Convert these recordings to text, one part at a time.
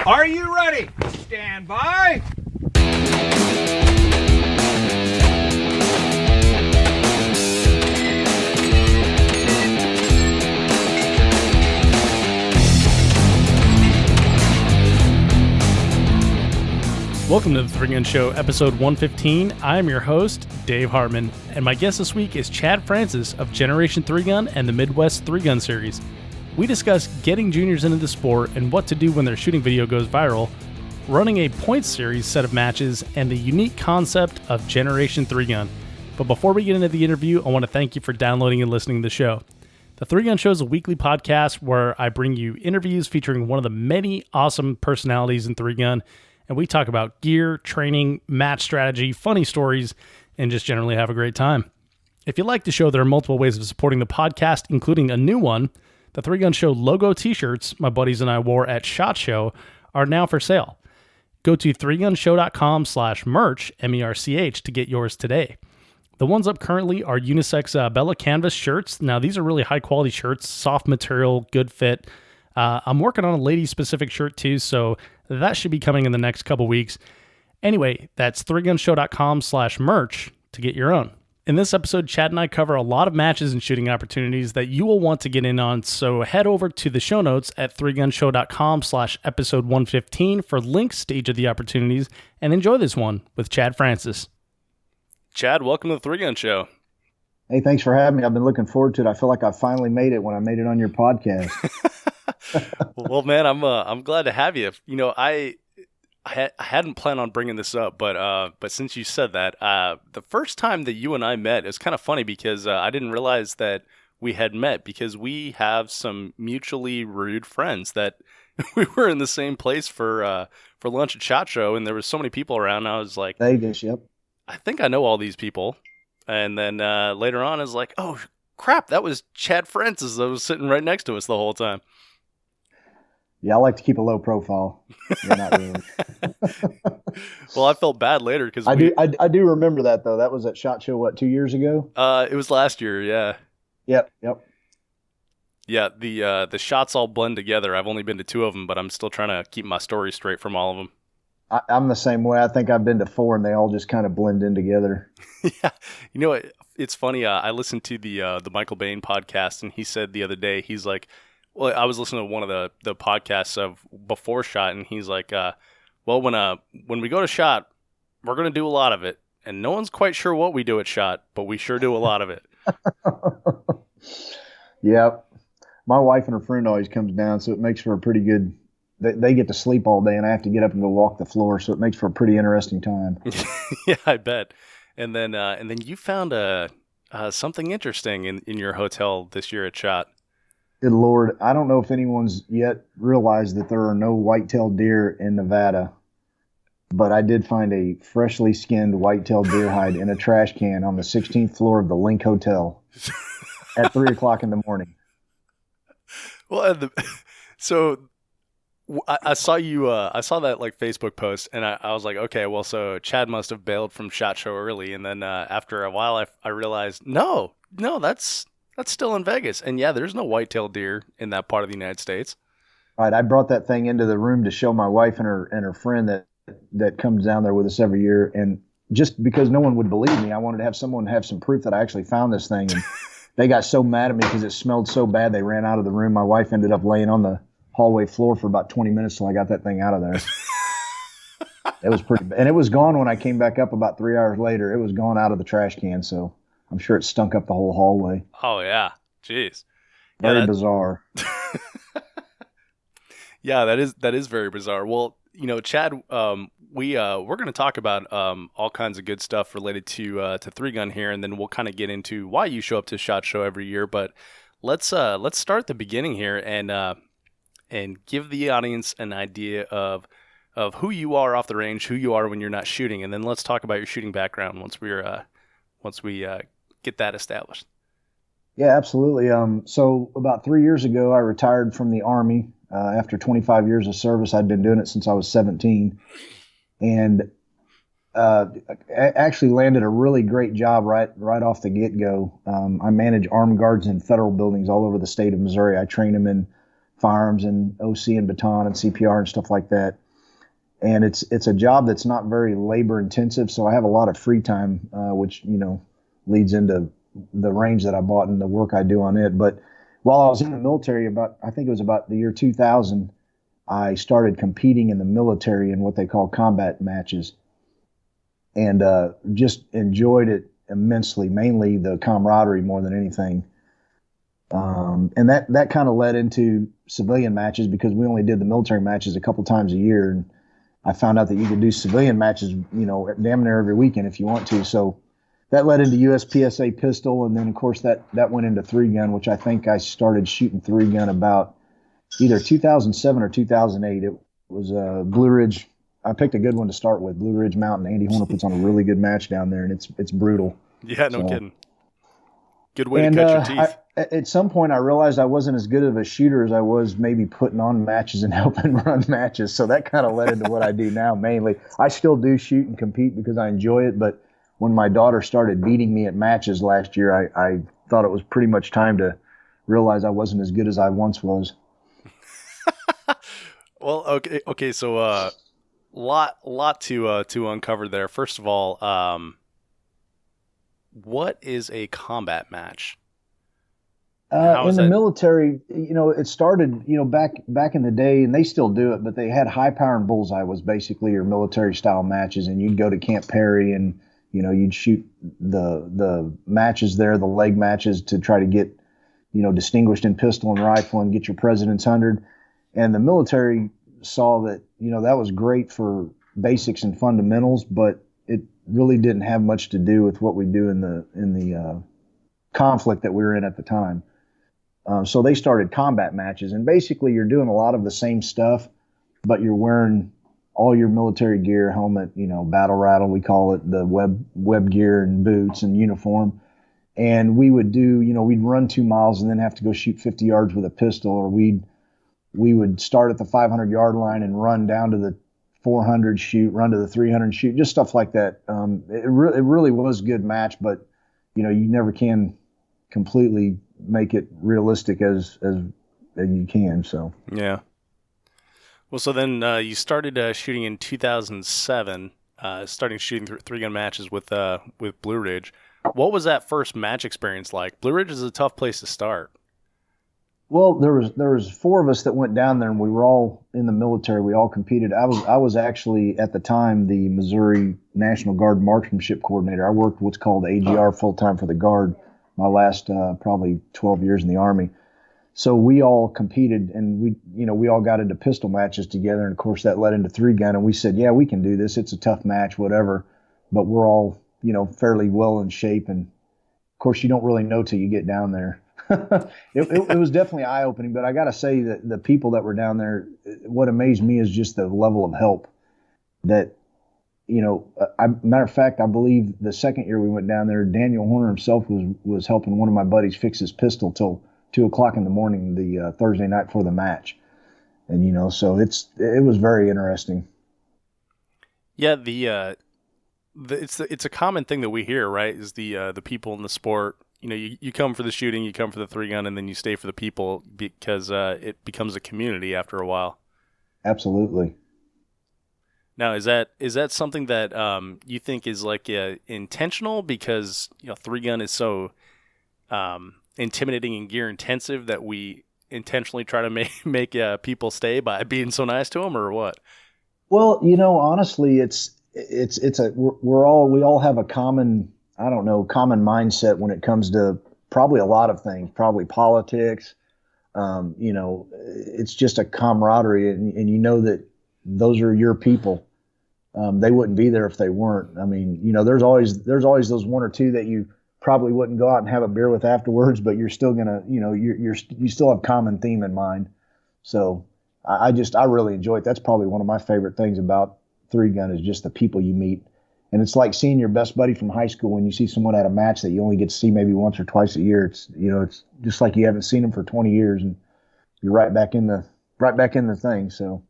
Are you ready? Stand by. Welcome to the Three Gun Show, episode 115. I'm your host, Dave Hartman, and my guest this week is Chad Francis of Generation 3 Gun and the Midwest 3 Gun series. We discuss getting juniors into the sport and what to do when their shooting video goes viral, running a points series set of matches, and the unique concept of Generation 3 Gun. But before we get into the interview, I want to thank you for downloading and listening to the show. The 3 Gun Show is a weekly podcast where I bring you interviews featuring one of the many awesome personalities in 3 Gun, and we talk about gear, training, match strategy, funny stories, and just generally have a great time. If you like the show, there are multiple ways of supporting the podcast, including a new one. The 3 Gun Show logo t-shirts my buddies and I wore at SHOT Show are now for sale. Go to 3gunshow.com/merch, M-E-R-C-H, to get yours today. The ones up currently are unisex Bella Canvas shirts. Now, these are really high-quality shirts, soft material, good fit. I'm working on a lady-specific shirt, too, so that should be coming in the next couple weeks. Anyway, that's 3gunshow.com/merch to get your own. In this episode, Chad and I cover a lot of matches and shooting opportunities that you will want to get in on, so head over to the show notes at 3gunshow.com/episode 115 for links to each of the opportunities, and enjoy this one with Chad Francis. Chad, welcome to the 3 Gun Show. Hey, thanks for having me. I've been looking forward to it. I feel like I finally made it when I made it on your podcast. Well, man, I'm glad to have you. You know, I hadn't planned on bringing this up, but since you said that, the first time that you and I met, it's kind of funny because I didn't realize that we had met because we have some mutually rude friends that we were in the same place for lunch at SHOT Show, and there was so many people around. I was like, Vegas, yep. I think I know all these people. And then later on, I was like, oh crap, that was Chad Francis that was sitting right next to us the whole time. Yeah, I like to keep a low profile. Yeah, not really. Well, I felt bad later because I do remember that though. That was at SHOT Show, what, 2 years ago? It was last year, yeah. Yep. Yeah, the shots all blend together. I've only been to 2 of them, but I'm still trying to keep my story straight from all of them. I'm the same way. I think I've been to 4, and they all just kind of blend in together. Yeah, you know what? It's funny. I listened to the Michael Bain podcast, and he said the other day, he's like, well, I was listening to one of the podcasts of before SHOT, and he's like, well, when we go to SHOT, we're going to do a lot of it, and no one's quite sure what we do at SHOT, but we sure do a lot of it. Yep. My wife and her friend always comes down, so it makes for a pretty good. They get to sleep all day, and I have to get up and go walk the floor, so it makes for a pretty interesting time. Yeah, I bet. And then you found something interesting in your hotel this year at SHOT. Good Lord, I don't know if anyone's yet realized that there are no white-tailed deer in Nevada, but I did find a freshly skinned white-tailed deer hide in a trash can on the 16th floor of the Link Hotel at 3 o'clock in the morning. Well, so I saw you. I saw that like Facebook post, and I was like, okay, well, so Chad must have bailed from SHOT Show early, and then after a while, I realized no, that's still in Vegas, and yeah, there's no white-tailed deer in that part of the United States. All right, I brought that thing into the room to show my wife and her friend that comes down there with us every year, and just because no one would believe me, I wanted to have someone have some proof that I actually found this thing, and they got so mad at me because it smelled so bad they ran out of the room. My wife ended up laying on the hallway floor for about 20 minutes till I got that thing out of there. It was pretty bad. And it was gone when I came back up about 3 hours later. It was gone out of the trash can, so I'm sure it stunk up the whole hallway. Oh, yeah. Jeez. Very bizarre. Yeah, that is very bizarre. Well, you know, Chad, we're going to talk about all kinds of good stuff related to 3 Gun here, and then we'll kind of get into why you show up to SHOT Show every year. But let's start at the beginning here and give the audience an idea of who you are off the range, who you are when you're not shooting, and then let's talk about your shooting background once we get that established. Yeah, absolutely. So about 3 years ago, I retired from the Army after 25 years of service. I'd been doing it since I was 17, and actually landed a really great job right off the get-go. I manage armed guards in federal buildings all over the state of Missouri. I train them in firearms and OC and baton and CPR and stuff like that. And it's a job that's not very labor intensive, so I have a lot of free time, which leads into the range that I bought and the work I do on it. But while I was in the military, I think it was about the year 2000, I started competing in the military in what they call combat matches, and just enjoyed it immensely. Mainly the camaraderie more than anything. And that kind of led into civilian matches, because we only did the military matches a couple times a year. And I found out that you could do civilian matches, damn near every weekend if you want to. So that led into USPSA pistol. And then of course that went into 3-gun, which I think I started shooting 3-gun about either 2007 or 2008. It was Blue Ridge. I picked a good one to start with, Blue Ridge Mountain. Andy Horner puts on a really good match down there, and it's brutal. Yeah, no kidding. Good way to cut your teeth. At some point, I realized I wasn't as good of a shooter as I was maybe putting on matches and helping run matches. So that kind of led into what I do now mainly. I still do shoot and compete because I enjoy it. But when my daughter started beating me at matches last year, I thought it was pretty much time to realize I wasn't as good as I once was. Well, okay. So, lot to uncover there. First of all, what is a combat match? In the military, it started, back in the day, and they still do it, but they had High Power and Bullseye was basically your military style matches, and you'd go to Camp Perry and, you'd shoot the matches there, the leg matches, to try to get, distinguished in pistol and rifle and get your President's 100. And the military saw that, that was great for basics and fundamentals, but it really didn't have much to do with what we do in the conflict that we were in at the time. So they started combat matches, and basically you're doing a lot of the same stuff, but you're wearing all your military gear, helmet, battle rattle, we call it, the web gear and boots and uniform. And we would do, we'd run 2 miles and then have to go shoot 50 yards with a pistol, or we would start at the 500-yard line and run down to the 400 shoot, run to the 300 shoot, just stuff like that. It really was a good match, but you never can completely make it realistic as you can. So yeah. Well, so then you started shooting in 2007, starting shooting 3-gun matches with Blue Ridge. What was that first match experience like? Blue Ridge is a tough place to start. Well, there was 4 of us that went down there, and we were all in the military. We all competed. I was actually at the time the Missouri National Guard marksmanship coordinator. I worked what's called AGR full time for the Guard. My last probably 12 years in the Army. So we all competed, and we all got into pistol matches together. And of course that led into 3-gun, and we said, yeah, we can do this. It's a tough match, whatever, but we're all, fairly well in shape. And of course you don't really know till you get down there. It was definitely eye opening, but I got to say that the people that were down there, what amazed me is just the level of help that, matter of fact, I believe the second year we went down there, Daniel Horner himself was helping one of my buddies fix his pistol till 2:00 in the morning, the Thursday night before the match. And, so it was very interesting. Yeah. It's a common thing that we hear, right? Is the people in the sport, you come for the shooting, you come for the 3-gun, and then you stay for the people, because it becomes a community after a while. Absolutely. Now, is that something that you think is like intentional, because 3-gun is so intimidating and gear intensive that we intentionally try to make people stay by being so nice to them, or what? Well, honestly, we all have a common mindset when it comes to probably a lot of things, probably politics. It's just a camaraderie, and that those are your people. They wouldn't be there if they weren't. I mean, there's always those 1 or 2 that you probably wouldn't go out and have a beer with afterwards, but you're still gonna, you still have common theme in mind. So I really enjoy it. That's probably one of my favorite things about 3-gun is just the people you meet. And it's like seeing your best buddy from high school when you see someone at a match that you only get to see maybe once or twice a year. It's, it's just like you haven't seen them for 20 years, and you're right back in the thing. So.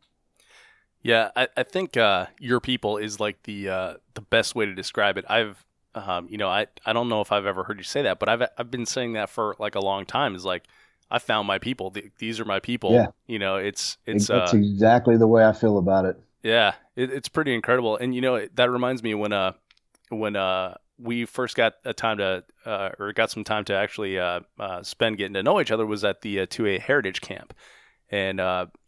Yeah, I think your people is like the best way to describe it. I don't know if I've ever heard you say that, but I've been saying that for like a long time. Is like I found my people. These are my people. Yeah. You know, it's That's exactly the way I feel about it. yeah, it's pretty incredible. And you know, that reminds me when we first got a time to or got some time to actually spend getting to know each other was at the 2A Heritage Camp, and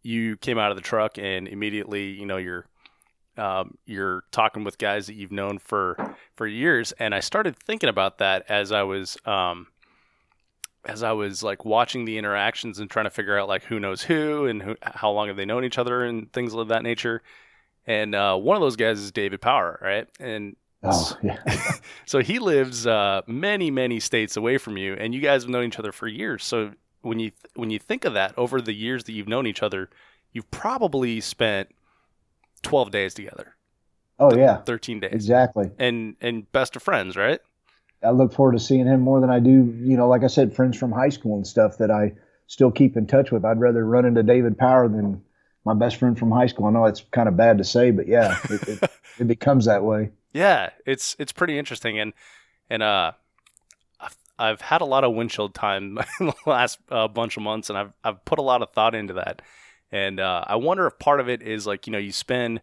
you came out of the truck and immediately, you know, you're talking with guys that you've known for years, and I started thinking about that as I was like watching the interactions and trying to figure out like who knows who and how long have they known each other and things of that nature. And one of those guys is David Power, right? And Oh, yeah. so he lives many, many states away from you, and you guys have known each other for years. So when you think of that, over the years that you've known each other, you've probably spent 12 days together. Oh, yeah. 13 days. Exactly. And best of friends, right? I look forward to seeing him more than I do, you know, like I said, friends from high school and stuff that I still keep in touch with. I'd rather run into David Power than my best friend from high school. I know it's kind of bad to say, but yeah, it becomes that way. Yeah, it's pretty interesting, and I've had a lot of windshield time in the last bunch of months, and I've put a lot of thought into that, and I wonder if part of it is like, you know, you spend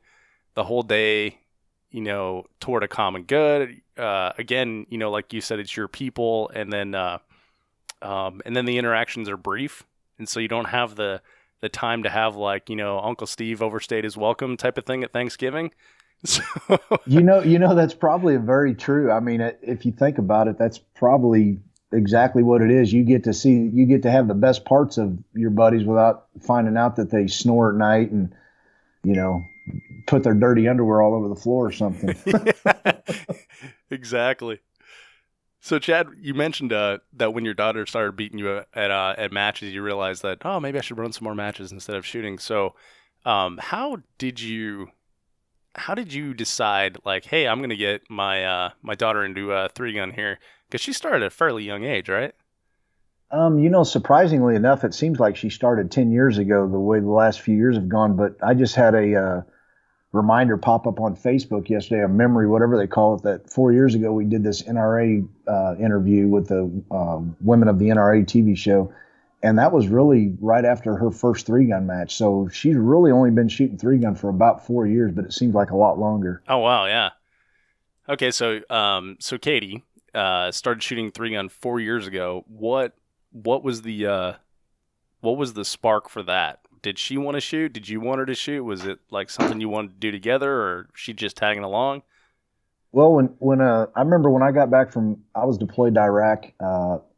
the whole day, you know, toward a common good. Again, you know, like you said, it's your people, and then the interactions are brief, and so you don't have the time to have, like, you know, Uncle Steve overstayed his welcome type of thing at Thanksgiving. So you know, that's probably very true. I mean, if you think about it, that's probably exactly what it is. You get to have the best parts of your buddies without finding out that they snore at night and, you know, put their dirty underwear all over the floor or something. Yeah, exactly. So Chad, you mentioned that when your daughter started beating you at matches, you realized that, oh, maybe I should run some more matches instead of shooting. So how did you decide, like, hey, I'm going to get my my daughter into a 3-gun here? Because she started at a fairly young age, right? You know, surprisingly enough, it seems like she started 10 years ago, the way the last few years have gone. But I just had a reminder pop up on Facebook yesterday, a memory, whatever they call it, that 4 years ago we did this NRA interview with the women of the NRA TV show. And that was really right after her first 3-gun match. So she's really only been shooting 3-gun for about 4 years, but it seems like a lot longer. Oh, wow, yeah. Okay, so Katie started shooting 3-gun 4 years ago. What was the spark for that? Did she want to shoot? Did you want her to shoot? Was it like something you wanted to do together, or she just tagging along? Well, when I remember when I got back I was deployed to Iraq,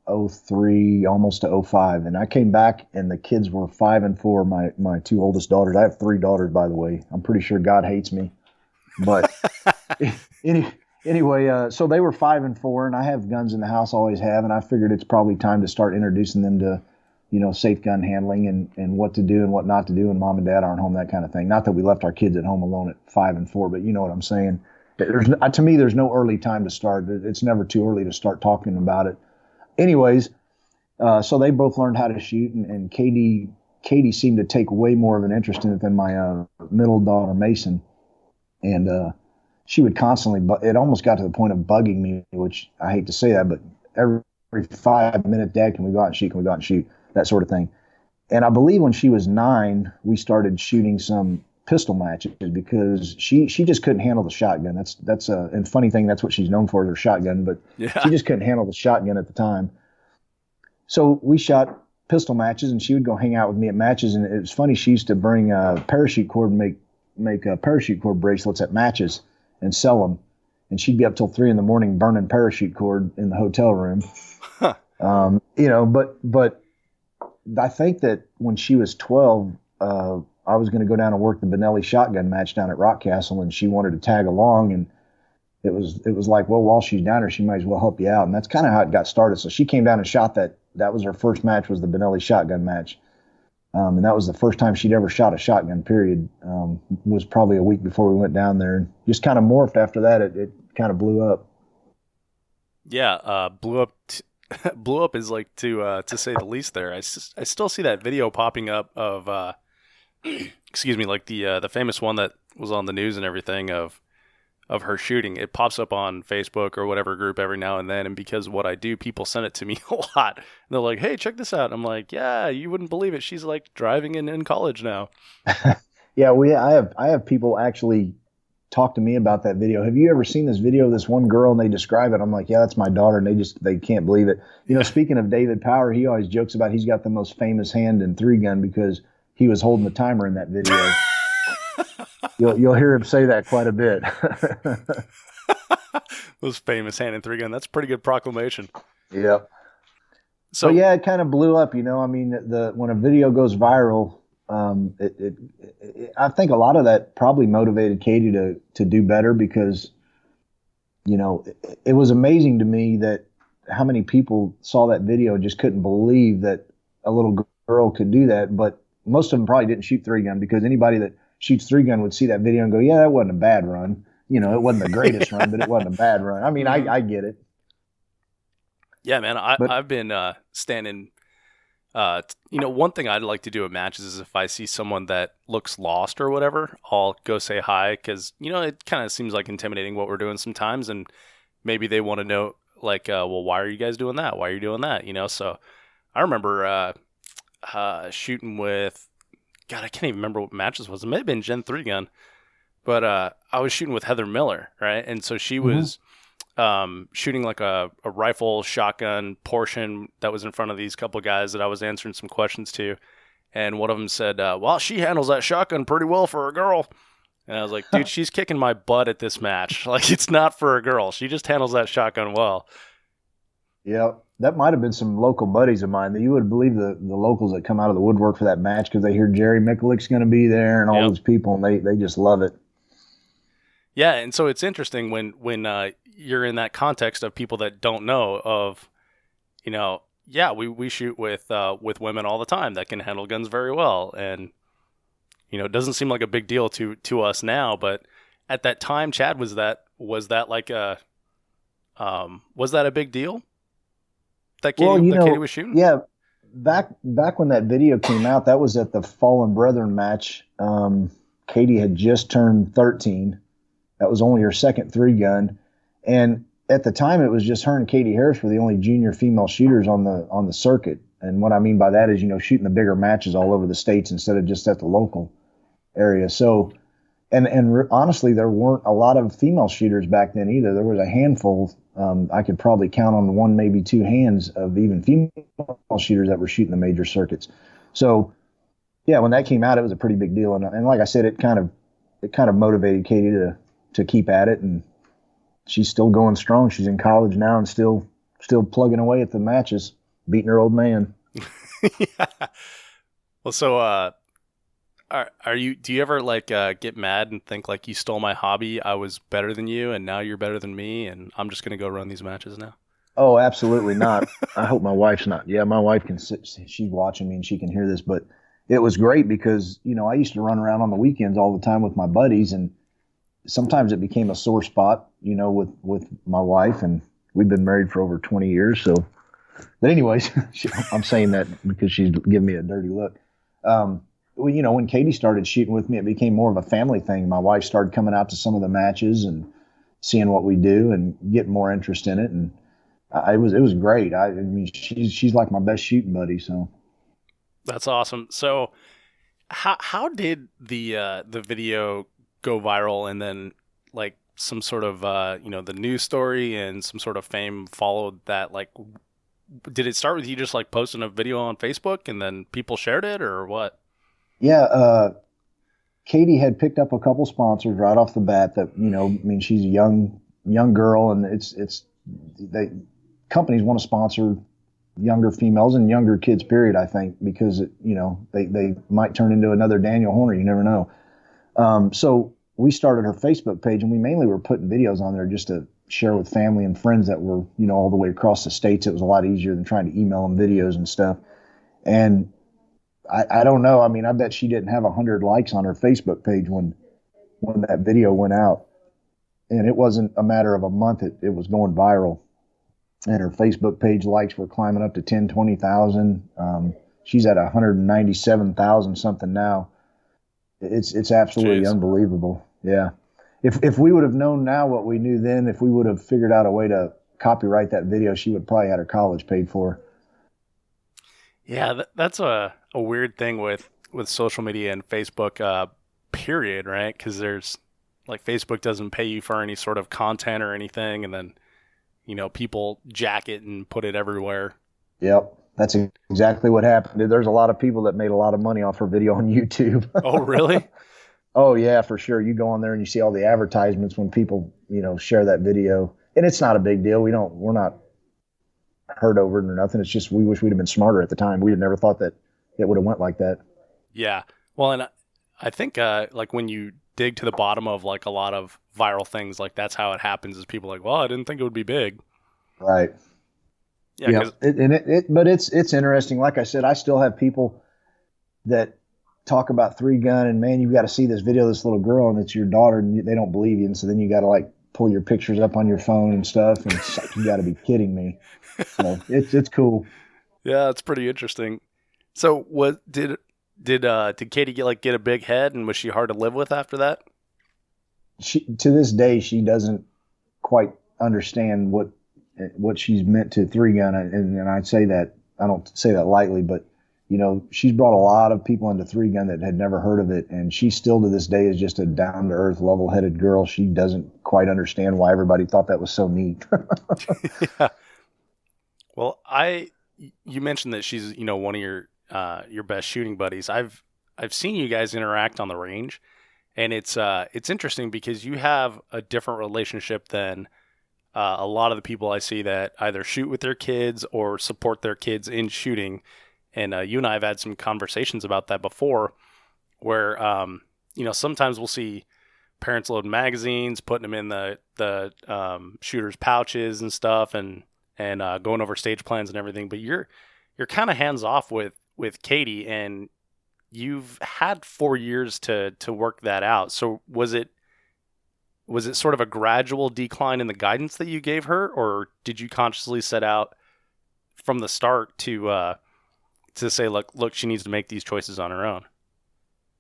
03 almost to 05, and I came back and the kids were 5 and 4. My two oldest daughters. I have 3 daughters, by the way. I'm pretty sure God hates me, but anyway, so they were 5 and 4, and I have guns in the house, always have, and I figured it's probably time to start introducing them to, you know, safe gun handling and what to do and what not to do, and mom and dad aren't home, that kind of thing. Not that we left our kids at home alone at 5 and 4, but you know what I'm saying. To me, there's no early time to start. It's never too early to start talking about it. Anyways, so they both learned how to shoot, and Katie seemed to take way more of an interest in it than my middle daughter, Mason. And she would constantly, it almost got to the point of bugging me, which I hate to say that, but every 5 minutes, Dad, can we go out and shoot? Can we go out and shoot? That sort of thing. And I believe when she was 9, we started shooting some pistol matches because she just couldn't handle the shotgun. That's and funny thing, that's what she's known for, is her shotgun, but Yeah. she just couldn't handle the shotgun at the time. So we shot pistol matches, and she would go hang out with me at matches. And it was funny, she used to bring a parachute cord and make parachute cord bracelets at matches and sell them. And she'd be up till 3 a.m. burning parachute cord in the hotel room. Huh. You know, but I think that when she was 12, I was going to go down and work the Benelli shotgun match down at Rock Castle, and she wanted to tag along. And it was like, well, while she's down there, she might as well help you out. And that's kind of how it got started. So she came down and shot that. That was her first match, was the Benelli shotgun match. And that was the first time she'd ever shot a shotgun, period. Was probably a week before we went down there, and just kind of morphed after that. It kind of blew up. Yeah, blew up. Blew up is like to say the least. There, I still see that video popping up of, excuse me, like the famous one that was on the news and everything of of her shooting. It pops up on Facebook or whatever group every now and then, and because of what I do, people send it to me a lot. And they're like, "Hey, check this out." I'm like, "Yeah, you wouldn't believe it. She's like driving in college now." Yeah, I have people actually talk to me about that video. Have you ever seen this video of this one girl and they describe it? I'm like, yeah, that's my daughter, and they can't believe it. You know, speaking of David Power, he always jokes about he's got the most famous hand in three gun because he was holding the timer in that video. You'll hear him say that quite a bit. Most famous hand in three gun. That's a pretty good proclamation. Yep. So yeah, it kind of blew up. You know, I mean, when a video goes viral, I think a lot of that probably motivated Katie to do better because, you know, it was amazing to me that how many people saw that video and just couldn't believe that a little girl could do that. But most of them probably didn't shoot three gun because anybody that shoots three gun would see that video and go, yeah, that wasn't a bad run. You know, it wasn't the greatest run, but it wasn't a bad run. I mean, I get it. Yeah, man, I've been standing. You know, one thing I'd like to do at matches is if I see someone that looks lost or whatever, I'll go say hi because, you know, it kind of seems like intimidating what we're doing sometimes. And maybe they want to know, like, well, why are you guys doing that? Why are you doing that? You know, so I remember shooting with, God, I can't even remember what matches was. It may have been Gen 3 gun, but I was shooting with Heather Miller, right? And so she was shooting like a rifle shotgun portion that was in front of these couple of guys that I was answering some questions to. And one of them said, well, she handles that shotgun pretty well for a girl. And I was like, dude, she's kicking my butt at this match. Like, it's not for a girl. She just handles that shotgun well. Yeah, that might have been some local buddies of mine. That you would believe the locals that come out of the woodwork for that match because they hear Jerry Mikulic's going to be there and all those people, and they just love it. Yeah, and so it's interesting when you're in that context of people that don't know of, you know, yeah, we shoot with women all the time that can handle guns very well, and you know, it doesn't seem like a big deal to us now, but at that time, Chad, was that like a was that a big deal? That Katie was shooting? Yeah, back when that video came out, that was at the Fallen Brethren match. Katie had just turned 13. That was only her second three gun. And at the time, it was just her and Katie Harris were the only junior female shooters on the circuit. And what I mean by that is, you know, shooting the bigger matches all over the states instead of just at the local area. So, and honestly, there weren't a lot of female shooters back then either. There was a handful. I could probably count on one, maybe two hands of even female shooters that were shooting the major circuits. So, yeah, when that came out, it was a pretty big deal. And like I said, it kind of motivated Katie to keep at it, and she's still going strong. She's in college now and still plugging away at the matches, beating her old man. Yeah. Well, so do you ever like get mad and think like, you stole my hobby, I was better than you and now you're better than me and I'm just going to go run these matches now? Oh, absolutely not. I hope my wife's not. Yeah, my wife can sit, she's watching me and she can hear this, but it was great because, you know, I used to run around on the weekends all the time with my buddies, and sometimes it became a sore spot, you know, with my wife, and we've been married for over 20 years. So, but anyways, I'm saying that because she's giving me a dirty look. Well, you know, when Katie started shooting with me, it became more of a family thing. My wife started coming out to some of the matches and seeing what we do and getting more interest in it. And it was great. I mean, she's like my best shooting buddy. So that's awesome. So how did the video go viral, and then like some sort of you know, the news story and some sort of fame followed that? Like, did it start with you just like posting a video on Facebook and then people shared it, or what? Yeah, Katie had picked up a couple sponsors right off the bat that, you know, I mean, she's a young girl, and companies want to sponsor younger females and younger kids, period, I think, because, you know, they might turn into another Daniel Horner. You never know. So we started her Facebook page, and we mainly were putting videos on there just to share with family and friends that were, you know, all the way across the states. It was a lot easier than trying to email them videos and stuff. And I don't know. I mean, I bet she didn't have 100 likes on her Facebook page when that video went out. And it wasn't a matter of a month. It was going viral. And her Facebook page likes were climbing up to 10, 20,000. She's at 197,000 something now. It's absolutely unbelievable. Yeah. if we would have known now what we knew then, if we would have figured out a way to copyright that video, she would probably had her college paid for. Yeah, that's a weird thing with social media and Facebook, period, right? Because there's like Facebook doesn't pay you for any sort of content or anything, and then people jack it and put it everywhere. Yep, that's exactly what happened. There's a lot of people that made a lot of money off her video on YouTube. Oh, really? Oh yeah, for sure. You go on there and you see all the advertisements when people, share that video, and it's not a big deal. We're not hurt over it or nothing. It's just we wish we'd have been smarter at the time. We'd have never thought that it would have went like that. Yeah. Well, and I think like when you dig to the bottom of like a lot of viral things, like that's how it happens. Is people like, well, I didn't think it would be big. Right. Yeah. But it's interesting. Like I said, I still have people that talk about 3-Gun and, man, you've got to see this video of this little girl and it's your daughter, and they don't believe you. And so then you got to like pull your pictures up on your phone and stuff. And it's like, you got to be kidding me. So it's cool. Yeah, it's pretty interesting. So what did Katie get a big head, and was she hard to live with after that? To this day, she doesn't quite understand what she's meant to 3-Gun. And I'd say that, I don't say that lightly, but she's brought a lot of people into 3-Gun that had never heard of it, and she still to this day is just a down-to-earth, level-headed girl. She doesn't quite understand why everybody thought that was so neat. Yeah. Well, you mentioned that she's one of your best shooting buddies. I've seen you guys interact on the range, and it's interesting because you have a different relationship than a lot of the people I see that either shoot with their kids or support their kids in shooting. And you and I have had some conversations about that before, where sometimes we'll see parents load magazines, putting them in the shooters' pouches and stuff, and going over stage plans and everything. But you're kind of hands off with Katie, and you've had 4 years to work that out. So was it sort of a gradual decline in the guidance that you gave her, or did you consciously set out from the start to say, look, she needs to make these choices on her own?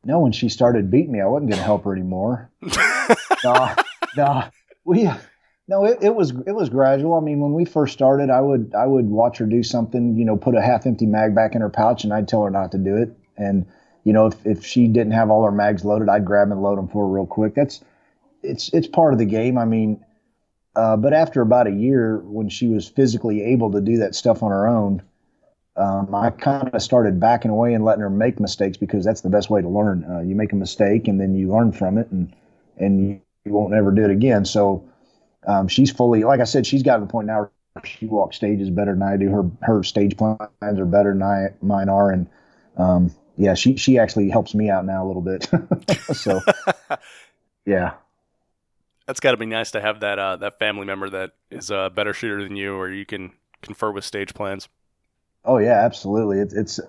No, when she started beating me, I wasn't going to help her anymore. It was gradual. I mean, when we first started, I would watch her do something, put a half-empty mag back in her pouch, and I'd tell her not to do it. And if she didn't have all her mags loaded, I'd grab and load them for her real quick. It's part of the game. I mean, but after about a year, when she was physically able to do that stuff on her own, I kind of started backing away and letting her make mistakes, because that's the best way to learn. You make a mistake and then you learn from it, and you won't ever do it again. So she's fully, like I said, she's gotten to the point now where she walks stages better than I do. Her stage plans are better than mine are, and she actually helps me out now a little bit. So yeah, that's got to be nice to have that family member that is a better shooter than you, or you can confer with stage plans. Oh yeah, absolutely. It's.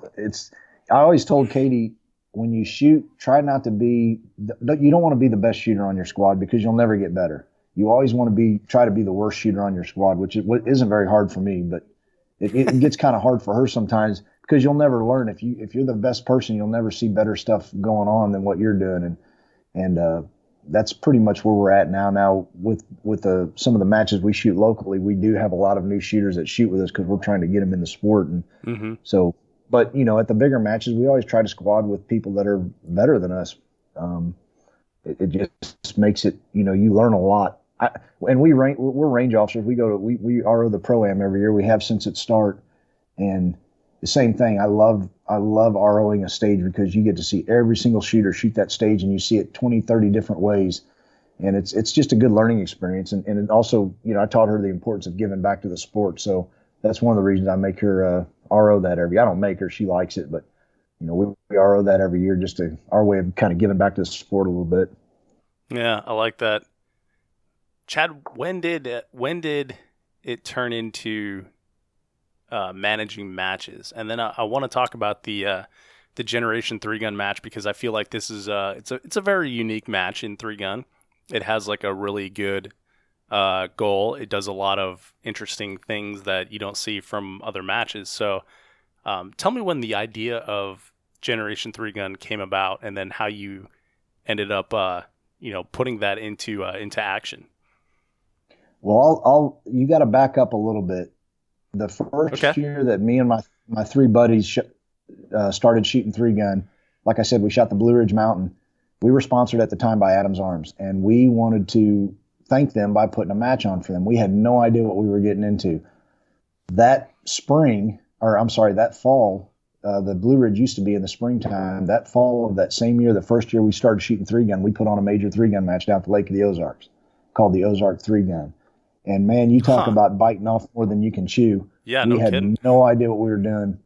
I always told Katie, when you shoot, try not to be. You don't want to be the best shooter on your squad, because you'll never get better. You always want to try to be the worst shooter on your squad, which isn't very hard for me, but it gets kind of hard for her sometimes, because you'll never learn. If you're the best person, you'll never see better stuff going on than what you're doing, and that's pretty much where we're at now. Now with some of the matches we shoot locally, we do have a lot of new shooters that shoot with us, because we're trying to get them in the sport. And so, but at the bigger matches, we always try to squad with people that are better than us. It just makes it, you learn a lot. And we're range officers. We RO the Pro-Am every year. We have since its start, and the same thing. I love ROing a stage, because you get to see every single shooter shoot that stage, and you see it 20, 30 different ways. And it's just a good learning experience. And it also, I taught her the importance of giving back to the sport. So that's one of the reasons I make her RO that every year. I don't make her, she likes it, but we RO that every year, just our way of kind of giving back to the sport a little bit. Yeah, I like that. Chad, when did it turn into managing matches? And then I want to talk about the Generation 3-Gun match, because I feel like this is it's a very unique match in 3-Gun. It has like a really good goal. It does a lot of interesting things that you don't see from other matches. So tell me when the idea of Generation 3-Gun came about, and then how you ended up putting that into action? Well, you got to back up a little bit. The first year that me and my three buddies started shooting three gun, like I said, we shot the Blue Ridge Mountain. We were sponsored at the time by Adams Arms, and we wanted to thank them by putting a match on for them. We had no idea what we were getting into. That fall, the Blue Ridge used to be in the springtime. That fall of that same year, the first year we started shooting three gun, we put on a major three gun match down at the Lake of the Ozarks called the Ozark Three Gun. And man, you talk about biting off more than you can chew. Yeah, we had kidding. no idea what we were doing.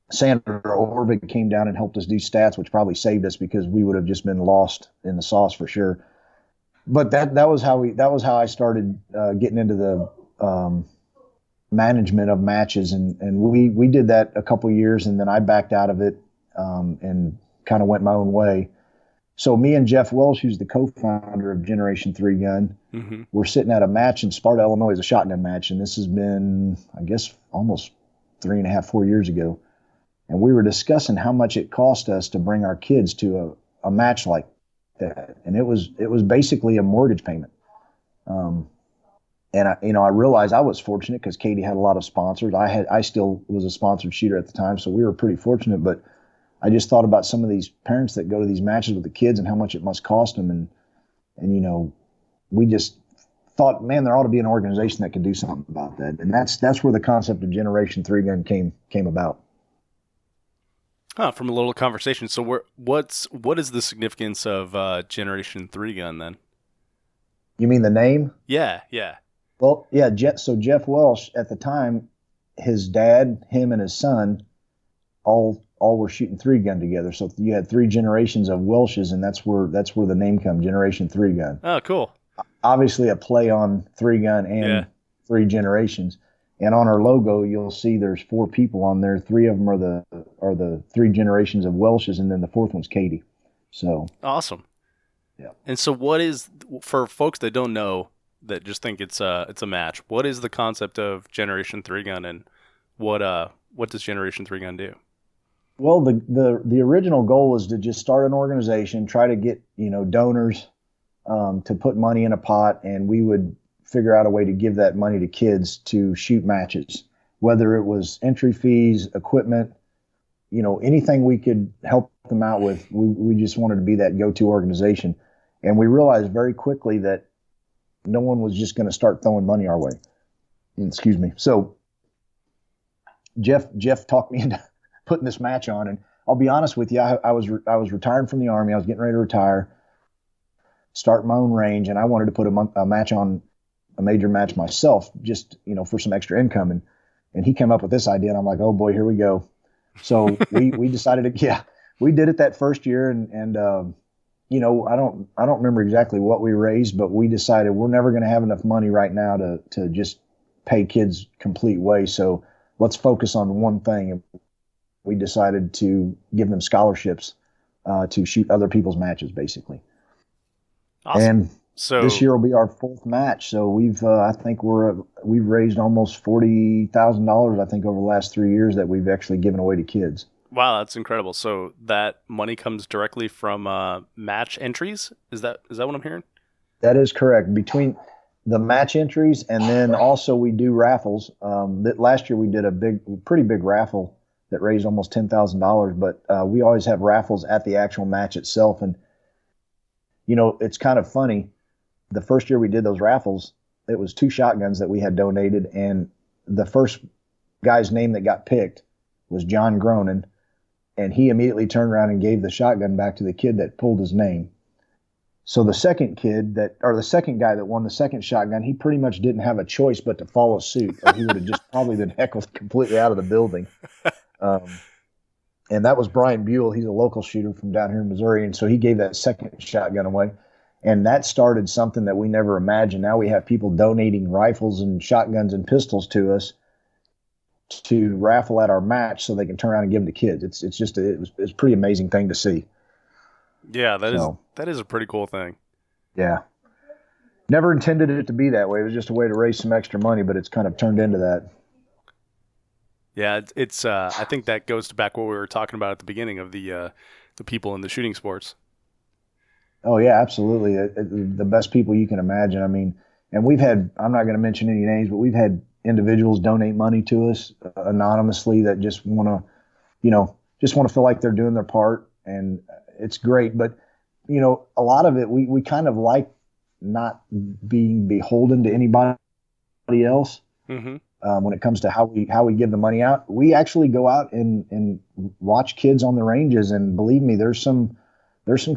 Sandra Orvig came down and helped us do stats, which probably saved us because we would have just been lost in the sauce for sure. But that was how I started getting into the management of matches, and we did that a couple years, and then I backed out of it and kind of went my own way. So me and Jeff Welsh, who's the co-founder of Generation 3 Gun, we're sitting at a match in Sparta, Illinois, as a shotgun match, and this has been, I guess, almost 3.5, 4 years ago. And we were discussing how much it cost us to bring our kids to a match like that, and it was basically a mortgage payment. And I realized I was fortunate because Katie had a lot of sponsors. I still was a sponsored shooter at the time, so we were pretty fortunate. But I just thought about some of these parents that go to these matches with the kids and how much it must cost them, and we just thought, man, there ought to be an organization that could do something about that. And that's where the concept of Generation 3 Gun came about. From a little conversation. So what is the significance of Generation 3 Gun then? You mean the name? Yeah. Well, yeah. So Jeff Welsh at the time, his dad, him, and his son, all were shooting three gun together. So you had three generations of Welshes, and that's where the name comes, Generation 3 Gun. Oh, cool. Obviously, a play on three gun and three generations. And on our logo, you'll see there's 4 people on there. 3 of them are the 3 generations of Welshes, and then the 4th one's Katie. So awesome. Yeah. And so, what is, for folks that don't know, that just think it's a match, what is the concept of Generation 3 Gun, and what does Generation 3 Gun do? Well, the original goal was to just start an organization, try to get donors to put money in a pot, and we would figure out a way to give that money to kids to shoot matches, whether it was entry fees, equipment, anything we could help them out with. We just wanted to be that go-to organization. And we realized very quickly that no one was just going to start throwing money our way. Excuse me. So Jeff talked me into putting this match on, and I'll be honest with you, I was retiring from the Army. I was getting ready to retire, start my own range, and I wanted to put a match on, a major match myself, just for some extra income. And he came up with this idea, and I'm like, oh boy, here we go. So we decided to, we did it that first year, and I don't remember exactly what we raised, but we decided we're never going to have enough money right now to just pay kids complete way. So let's focus on one thing. And we decided to give them scholarships to shoot other people's matches, basically. Awesome. And so this year will be our 4th match. So we've raised almost $40,000, I think, over the last 3 years that we've actually given away to kids. Wow, that's incredible. So that money comes directly from match entries? Is that what I'm hearing? That is correct. Between the match entries, and then also we do raffles. Last year we did a pretty big raffle that raised almost $10,000, but we always have raffles at the actual match itself. And it's kind of funny. The first year we did those raffles, it was 2 shotguns that we had donated, and the first guy's name that got picked was John Gronin, and he immediately turned around and gave the shotgun back to the kid that pulled his name. So the second guy that won the second shotgun, he pretty much didn't have a choice but to follow suit, or he would have just probably been heckled completely out of the building. And that was Brian Buell. He's a local shooter from down here in Missouri, and so he gave that second shotgun away. And that started something that we never imagined. Now we have people donating rifles and shotguns and pistols to us to raffle at our match so they can turn around and give them to kids. It's a pretty amazing thing to see. Yeah, that is a pretty cool thing. Yeah. Never intended it to be that way. It was just a way to raise some extra money, but it's kind of turned into that. Yeah, it's I think that goes to back what we were talking about at the beginning of the people in the shooting sports. Oh yeah, absolutely. The best people you can imagine. I mean, and we've had, I'm not going to mention any names, but we've had individuals donate money to us anonymously that just want to, just want to feel like they're doing their part. And it's great. But, a lot of it, we kind of like not being beholden to anybody else. Mm-hmm. When it comes to how we give the money out, we actually go out and watch kids on the ranges. And believe me, there's some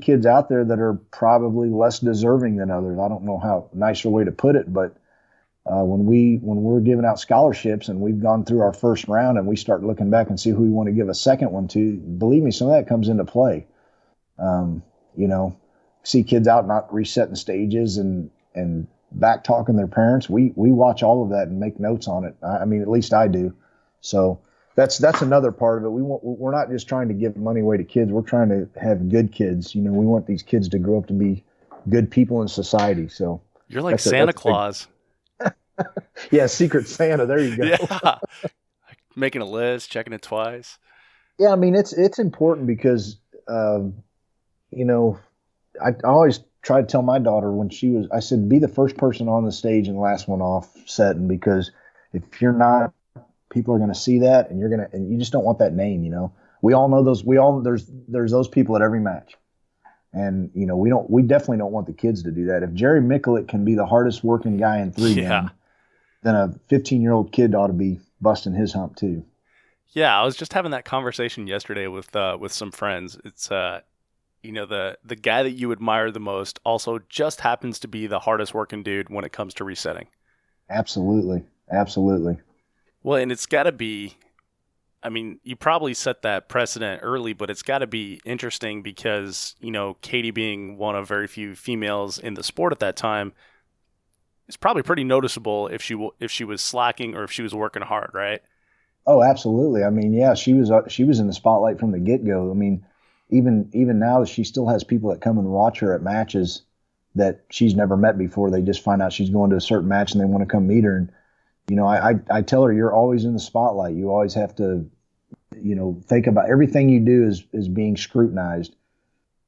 kids out there that are probably less deserving than others. I don't know how nicer way to put it, but when we're giving out scholarships and we've gone through our first round and we start looking back and see who we want to give a second one to, believe me, some of that comes into play. See kids out not resetting stages and back talking their parents. We watch all of that and make notes on it. I mean, at least I do. So that's another part of it. We're not just trying to give money away to kids. We're trying to have good kids. We want these kids to grow up to be good people in society. So you're like Santa Claus. Yeah, Secret Santa. There you go. Yeah, making a list, checking it twice. Yeah, I mean it's important because I always try to tell my daughter I said, be the first person on the stage and the last one off setting, because if you're not, people are going to see that and you just don't want that name. We all know there's those people at every match. And, we definitely don't want the kids to do that. If Jerry Miculek can be the hardest working guy in three gun, then a 15-year-old kid ought to be busting his hump too. Yeah. I was just having that conversation yesterday with some friends. It's, the guy that you admire the most also just happens to be the hardest working dude when it comes to resetting. Absolutely. Absolutely. Well, and it's got to be, you probably set that precedent early, but it's got to be interesting because, Katie being one of very few females in the sport at that time, it's probably pretty noticeable if she was slacking or if she was working hard, right? Oh, absolutely. Yeah, she was in the spotlight from the get-go. Even now, she still has people that come and watch her at matches that she's never met before. They just find out she's going to a certain match and they want to come meet her. And, I tell her, you're always in the spotlight. You always have to, think about everything you do is being scrutinized.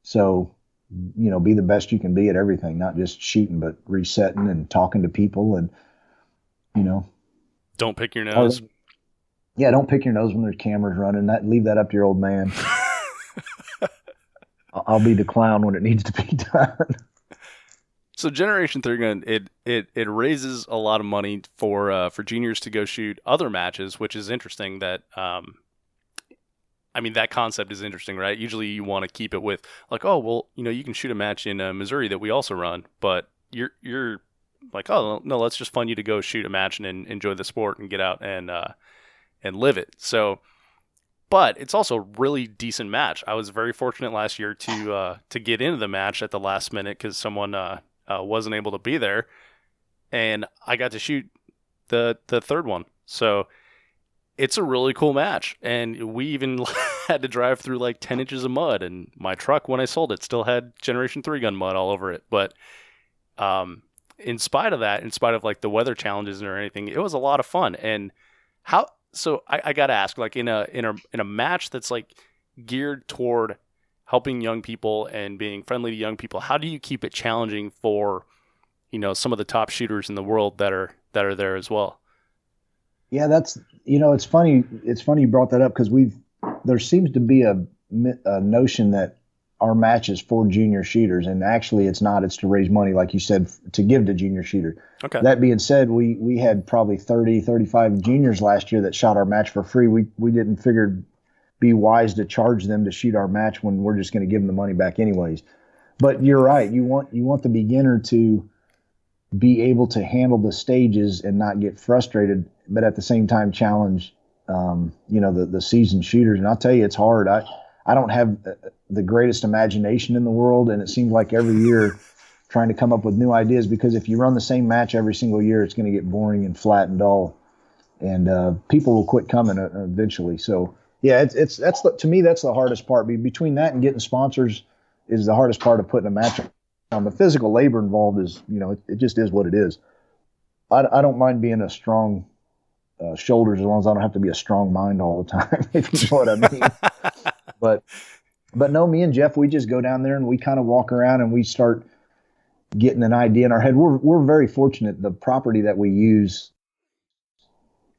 So, be the best you can be at everything, not just shooting, but resetting and talking to people and, Don't pick your nose. Yeah, don't pick your nose when there's cameras running. Leave that up to your old man. I'll be the clown when it needs to be done. So Generation 3 Gun, it raises a lot of money for juniors to go shoot other matches, which is interesting. That that concept is interesting, right? Usually you want to keep it with like, oh well, you can shoot a match in Missouri that we also run, but you're like, oh no, let's just fund you to go shoot a match and enjoy the sport and get out and live it. So. But it's also a really decent match. I was very fortunate last year to get into the match at the last minute because someone wasn't able to be there, and I got to shoot the third one. So it's a really cool match, and we even had to drive through like 10 inches of mud, and my truck when I sold it still had Generation 3 Gun mud all over it. But in spite of that, in spite of like the weather challenges or anything, it was a lot of fun. And how? So I got to ask, like in a match that's like geared toward helping young people and being friendly to young people, how do you keep it challenging for, some of the top shooters in the world that are there as well? Yeah, that's, it's funny. It's funny you brought that up because there seems to be a notion that our match is for junior shooters, and actually it's not. It's to raise money, like you said, to give to junior shooters. Okay. That being said, we had probably 30, 35 juniors last year that shot our match for free. We didn't figure be wise to charge them to shoot our match when we're just going to give them the money back anyways. But you're right. You want the beginner to be able to handle the stages and not get frustrated, but at the same time challenge, the seasoned shooters. And I'll tell you, it's hard. I don't have the greatest imagination in the world, and it seems like every year trying to come up with new ideas, because if you run the same match every single year, it's going to get boring and flat and dull, and people will quit coming eventually. So yeah, to me, that's the hardest part. Between that and getting sponsors is the hardest part of putting a match on. The physical labor involved is, it just is what it is. I don't mind being a strong shoulders as long as I don't have to be a strong mind all the time, if you know what I mean. But But no, me and Jeff, we just go down there and we kind of walk around and we start getting an idea in our head. We're very fortunate. The property that we use,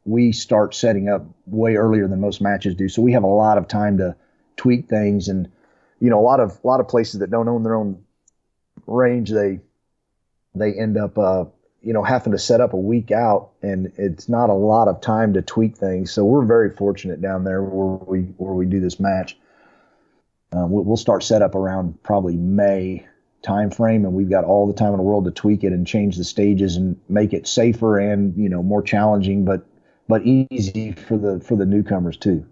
we start setting up way earlier than most matches do. So we have a lot of time to tweak things. And, a lot of places that don't own their own range, they end up, having to set up a week out, and it's not a lot of time to tweak things. So we're very fortunate down there where we do this match. We'll start setup around probably May time frame, and we've got all the time in the world to tweak it and change the stages and make it safer and more challenging, but easy for the newcomers too.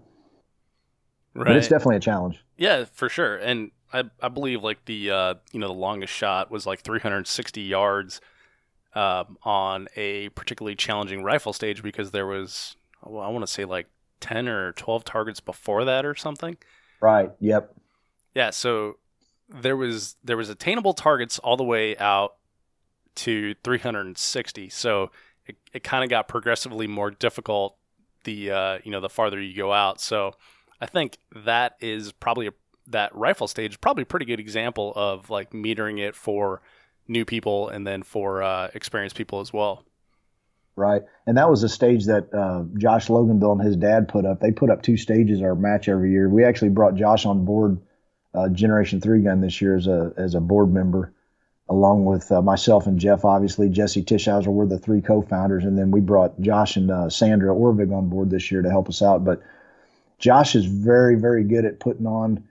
Right. But it's definitely a challenge. Yeah, for sure. And I believe like the the longest shot was like 360 yards on a particularly challenging rifle stage, because there was, I want to say like 10 or 12 targets before that or something. Right. Yep. Yeah, so there was attainable targets all the way out to 360. So it kind of got progressively more difficult the farther you go out. So I think that is probably that rifle stage is probably a pretty good example of like metering it for new people and then for experienced people as well. Right. And that was a stage that Josh Loganville and his dad put up. They put up 2 stages our match every year. We actually brought Josh on board Generation 3 Gun this year as a board member, along with myself and Jeff. Obviously, Jesse Tischhauser were the 3 co-founders, and then we brought Josh and Sandra Orvig on board this year to help us out. But Josh is very, very good at putting on.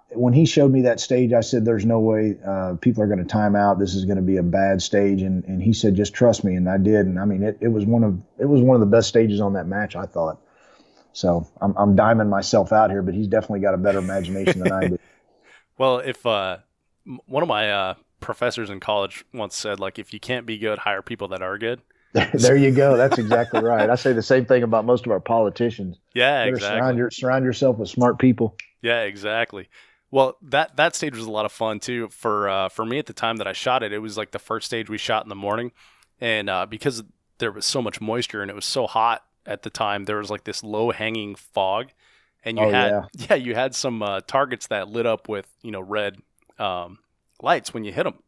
When he showed me that stage, I said, there's no way people are going to time out. This is going to be a bad stage. And he said, just trust me. And I did. And I mean, it was one of the best stages on that match, I thought. So I'm diming myself out here, but he's definitely got a better imagination than I do. Well, if one of my professors in college once said, like, if you can't be good, hire people that are good. There you go. That's exactly right. I say the same thing about most of our politicians. Yeah, exactly. Surround yourself with smart people. Yeah, exactly. Well, that stage was a lot of fun too. For me at the time that I shot it, it was like the first stage we shot in the morning, and because there was so much moisture and it was so hot at the time, there was like this low hanging fog, and you had some targets that lit up with red lights when you hit them.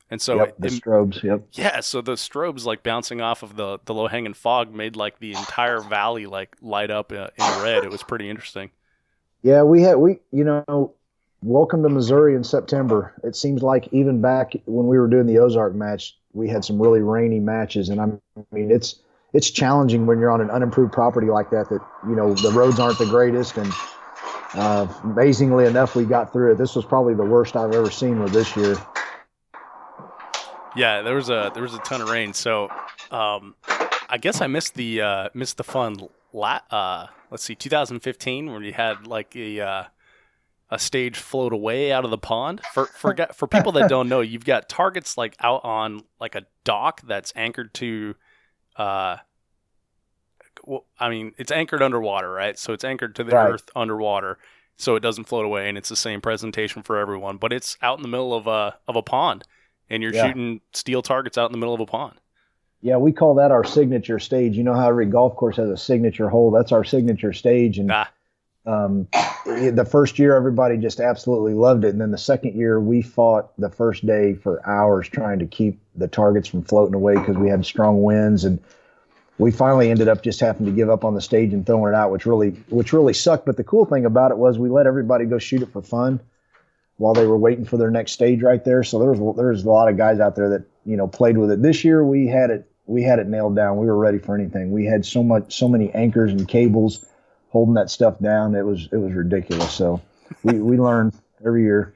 And so the strobes, Yeah, so the strobes like bouncing off of the low hanging fog made like the entire valley like light up in red. It was pretty interesting. Yeah, welcome to Missouri in September. It seems like even back when we were doing the Ozark match, we had some really rainy matches, and I mean it's challenging when you're on an unimproved property like that the roads aren't the greatest, and amazingly enough we got through it. This was probably the worst I've ever seen with this year. Yeah, there was a ton of rain. So, I guess I missed the fun. Let's see, 2015, where you had like a stage float away out of the pond. For people that don't know, you've got targets like out on like a dock that's anchored to. It's anchored underwater, right? So it's anchored to the earth underwater, so it doesn't float away, and it's the same presentation for everyone. But it's out in the middle of a pond. And you're shooting steel targets out in the middle of a pond. Yeah, we call that our signature stage. You know how every golf course has a signature hole? That's our signature stage. And the first year, everybody just absolutely loved it. And then the second year, we fought the first day for hours trying to keep the targets from floating away because we had strong winds. And we finally ended up just having to give up on the stage and throwing it out, which really sucked. But the cool thing about it was we let everybody go shoot it for fun while they were waiting for their next stage right there. So there was a lot of guys out there that, played with it. This year we had it nailed down. We were ready for anything. We had so many anchors and cables holding that stuff down. It was ridiculous. So we learn every year.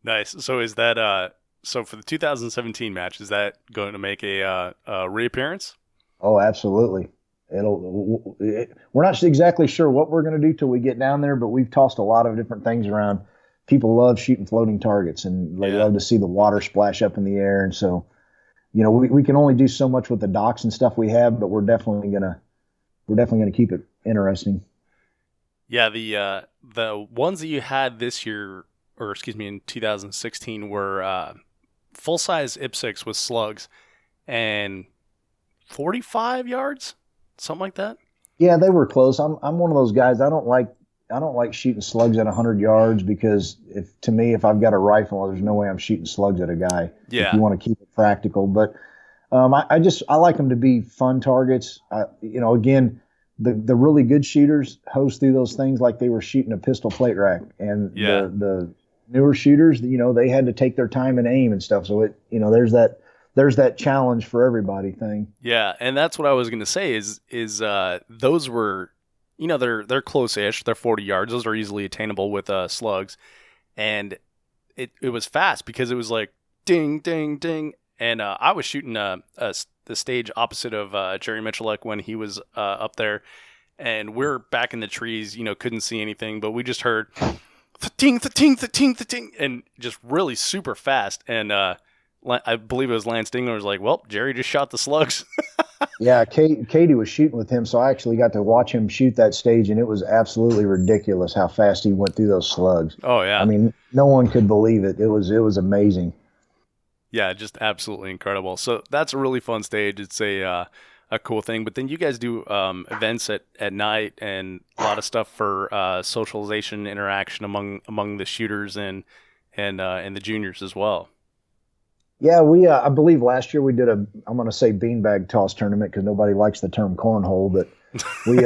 Nice. So is that, so for the 2017 match, is that going to make a reappearance? Oh, absolutely. We're not exactly sure what we're going to do till we get down there, but we've tossed a lot of different things around. People love shooting floating targets, and they love to see the water splash up in the air. And so, we can only do so much with the docks and stuff we have, but we're definitely gonna keep it interesting. Yeah, the ones that you had this year, or excuse me, in 2016, were full size IPSCs with slugs and 45 yards, something like that. Yeah, they were close. I'm one of those guys. I don't like I don't like shooting slugs at 100 yards because if I've got a rifle, there's no way I'm shooting slugs at a guy. Yeah. If you want to keep it practical, but I like them to be fun targets. Again, the really good shooters hose through those things like they were shooting a pistol plate rack, and the newer shooters, they had to take their time and aim and stuff. So there's that challenge for everybody thing. Yeah, and that's what I was going to say is those were, they're close-ish. They're 40 yards. Those are easily attainable with slugs. And it was fast because it was like ding, ding, ding. And I was shooting the stage opposite of Jerry Mitchellek when he was up there. And we're back in the trees, couldn't see anything, but we just heard the-ting, the-ting, the-ting, the-ting, and just really super fast. And I believe it was Lance Dingler was like, well, Jerry just shot the slugs. Yeah, Katie was shooting with him, so I actually got to watch him shoot that stage, and it was absolutely ridiculous how fast he went through those slugs. Oh, yeah. I mean, no one could believe it. It was amazing. Yeah, just absolutely incredible. So that's a really fun stage. It's a cool thing. But then you guys do events at night and a lot of stuff for socialization, interaction among the shooters and the juniors as well. Yeah, we I believe last year we did I'm going to say beanbag toss tournament because nobody likes the term cornhole, but we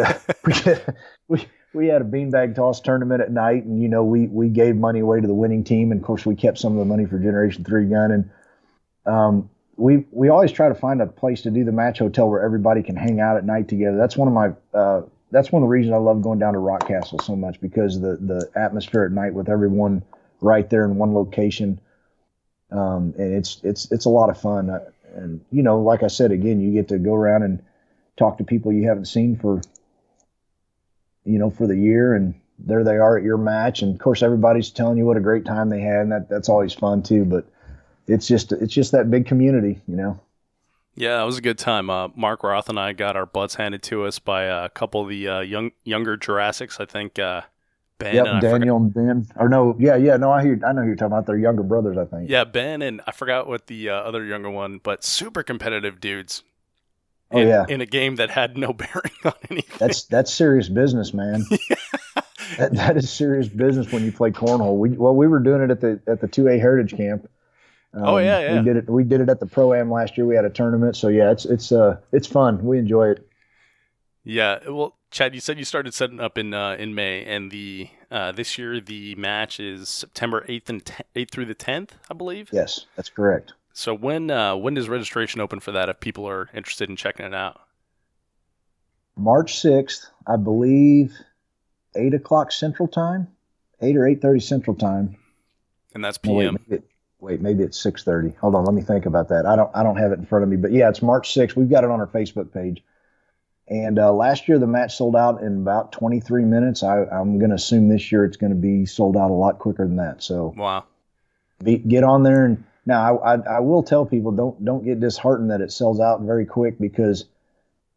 had a beanbag toss tournament at night, and we gave money away to the winning team, and of course we kept some of the money for Generation 3 Gun, and we always try to find a place to do the match hotel where everybody can hang out at night together. That's one of the reasons I love going down to Rock Castle so much, because the atmosphere at night with everyone right there in one location. And it's a lot of fun. And, like I said, again, you get to go around and talk to people you haven't seen for the year, and there they are at your match. And of course, everybody's telling you what a great time they had, and that's always fun too. But it's just that big community, Yeah, it was a good time. Mark Roth and I got our butts handed to us by a couple of the younger Jurassics. I think Ben. Yep, Daniel and Ben. Or no, yeah, no, I know who you're talking about. They're younger brothers, I think. Yeah, Ben and I forgot what the other younger one, but super competitive dudes. In a game that had no bearing on anything. That's serious business, man. Yeah. That is serious business when you play cornhole. We were doing it at the 2A Heritage Camp. Yeah. We did it at the Pro-Am last year. We had a tournament, so yeah, it's fun. We enjoy it. Yeah, well, Chad, you said you started setting up in May, and this year the match is September 8th through the 10th, I believe. Yes, that's correct. So when does registration open for that if people are interested in checking it out? March 6th, I believe, 8 o'clock Central Time, 8 or 8:30 Central Time. And that's PM. Maybe it's 6:30. Hold on, let me think about that. I don't have it in front of me, but yeah, it's March 6th. We've got it on our Facebook page. And last year the match sold out in about 23 minutes. I'm going to assume this year it's going to be sold out a lot quicker than that. So wow, get on there. And now I will tell people don't get disheartened that it sells out very quick, because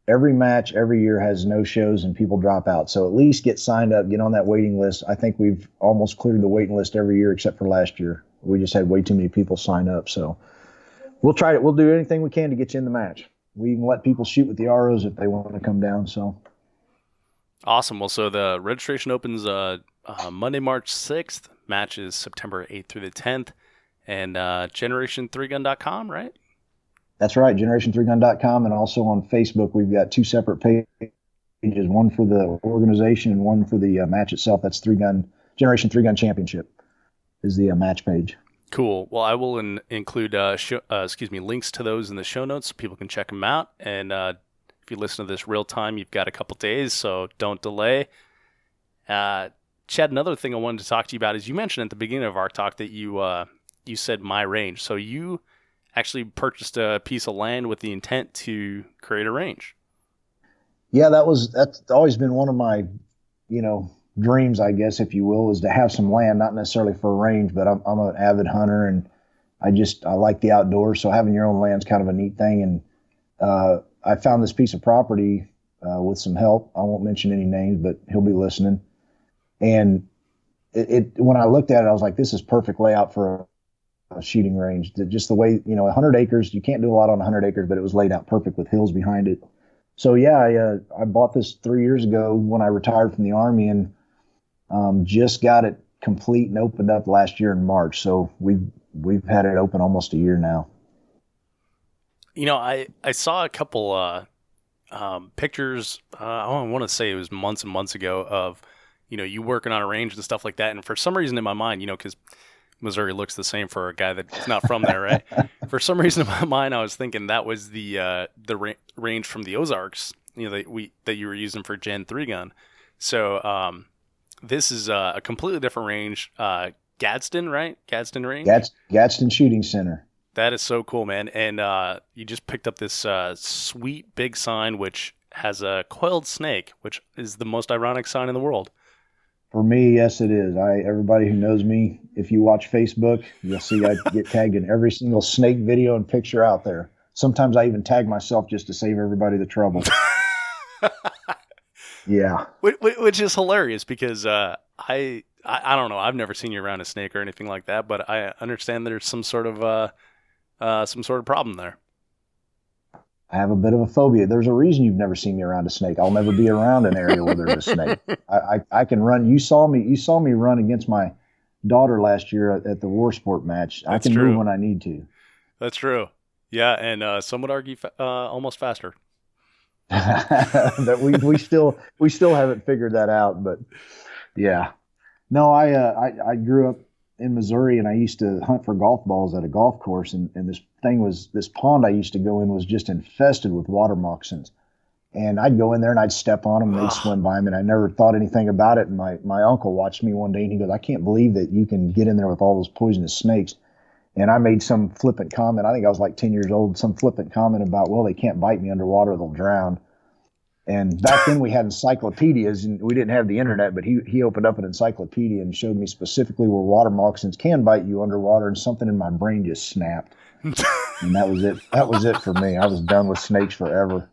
every match every year has no shows and people drop out. So at least get signed up, get on that waiting list. I think we've almost cleared the waiting list every year except for last year. We just had way too many people sign up. So we'll try it. We'll do anything we can to get you in the match. We even let people shoot with the ROs if they want to come down. So awesome. Well, so the registration opens Monday, March 6th. Match is September 8th through the 10th. And generation3gun.com, right? That's right, generation3gun.com. And also on Facebook, we've got two separate pages, one for the organization and one for the match itself. That's Generation 3 Gun Championship is the match page. Cool. Well, I will include links to those in the show notes so people can check them out. And if you listen to this real time, you've got a couple days, so don't delay. Chad, another thing I wanted to talk to you about is you mentioned at the beginning of our talk that you said My Range. So you actually purchased a piece of land with the intent to create a range. Yeah, that's always been one of my, dreams, I guess, if you will, is to have some land, not necessarily for a range, but I'm an avid hunter, and I like the outdoors. So having your own land's kind of a neat thing. And I found this piece of property with some help. I won't mention any names, but he'll be listening. And when I looked at it, I was like, this is perfect layout for a shooting range. Just the way, 100 acres, you can't do a lot on 100 acres, but it was laid out perfect with hills behind it. So yeah, I bought this 3 years ago when I retired from the Army, and Just got it complete and opened up last year in March. So we've had it open almost a year now. You know, I saw a couple pictures. I want to say it was months and months ago of, you know, you working on a range and stuff like that. And for some reason in my mind, you know, because Missouri looks the same for a guy that's not from there, right? For some reason in my mind, I was thinking that was the range from the Ozarks, you know, that you were using for Gen 3 gun. So this is a completely different range. Gadsden, right? Gadsden Range? Gadsden Shooting Center. That is so cool, man. And you just picked up this sweet big sign, which has a coiled snake, which is the most ironic sign in the world. For me, yes, it is. Everybody who knows me, if you watch Facebook, you'll see I get tagged in every single snake video and picture out there. Sometimes I even tag myself just to save everybody the trouble. Yeah. Which is hilarious because I don't know. I've never seen you around a snake or anything like that, but I understand there's some sort of problem there. I have a bit of a phobia. There's a reason you've never seen me around a snake. I'll never be around an area where there's a snake. I can run. You saw me run against my daughter last year at the war sport match. That's I can true. move when I need to. That's true. Yeah, and some would argue almost faster. That we still haven't figured that out, but yeah. No, I grew up in Missouri and I used to hunt for golf balls at a golf course, and this pond I used to go in was just infested with water moccasins. And I'd go in there and I'd step on them and they'd swim by me, and I never thought anything about it. And my uncle watched me one day and he goes, "I can't believe that you can get in there with all those poisonous snakes." And I made some flippant comment. I think I was like 10 years old, some flippant comment about, well, they can't bite me underwater, they'll drown. And back then we had encyclopedias and we didn't have the internet, but he opened up an encyclopedia and showed me specifically where water moccasins can bite you underwater, and something in my brain just snapped. And that was it. That was it for me. I was done with snakes forever.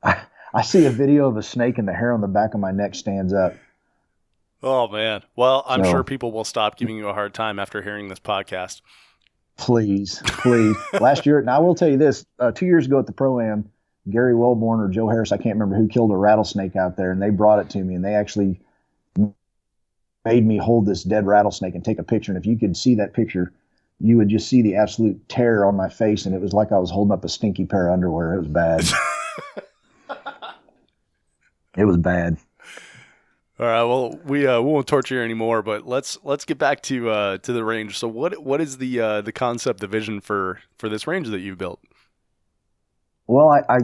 I see a video of a snake and the hair on the back of my neck stands up. Oh, man. Well, I'm sure people will stop giving you a hard time after hearing this podcast. Please. Last year, now I will tell you this, 2 years ago at the Pro-Am, Gary Wellborn or Joe Harris, I can't remember who, killed a rattlesnake out there, and they brought it to me, and they actually made me hold this dead rattlesnake and take a picture. And if you could see that picture, you would just see the absolute terror on my face, and it was like I was holding up a stinky pair of underwear. It was bad. It was bad. All right. Well, we won't torture you anymore, but let's get back to the range. So, what is the concept, the vision for this range that you've built? Well, I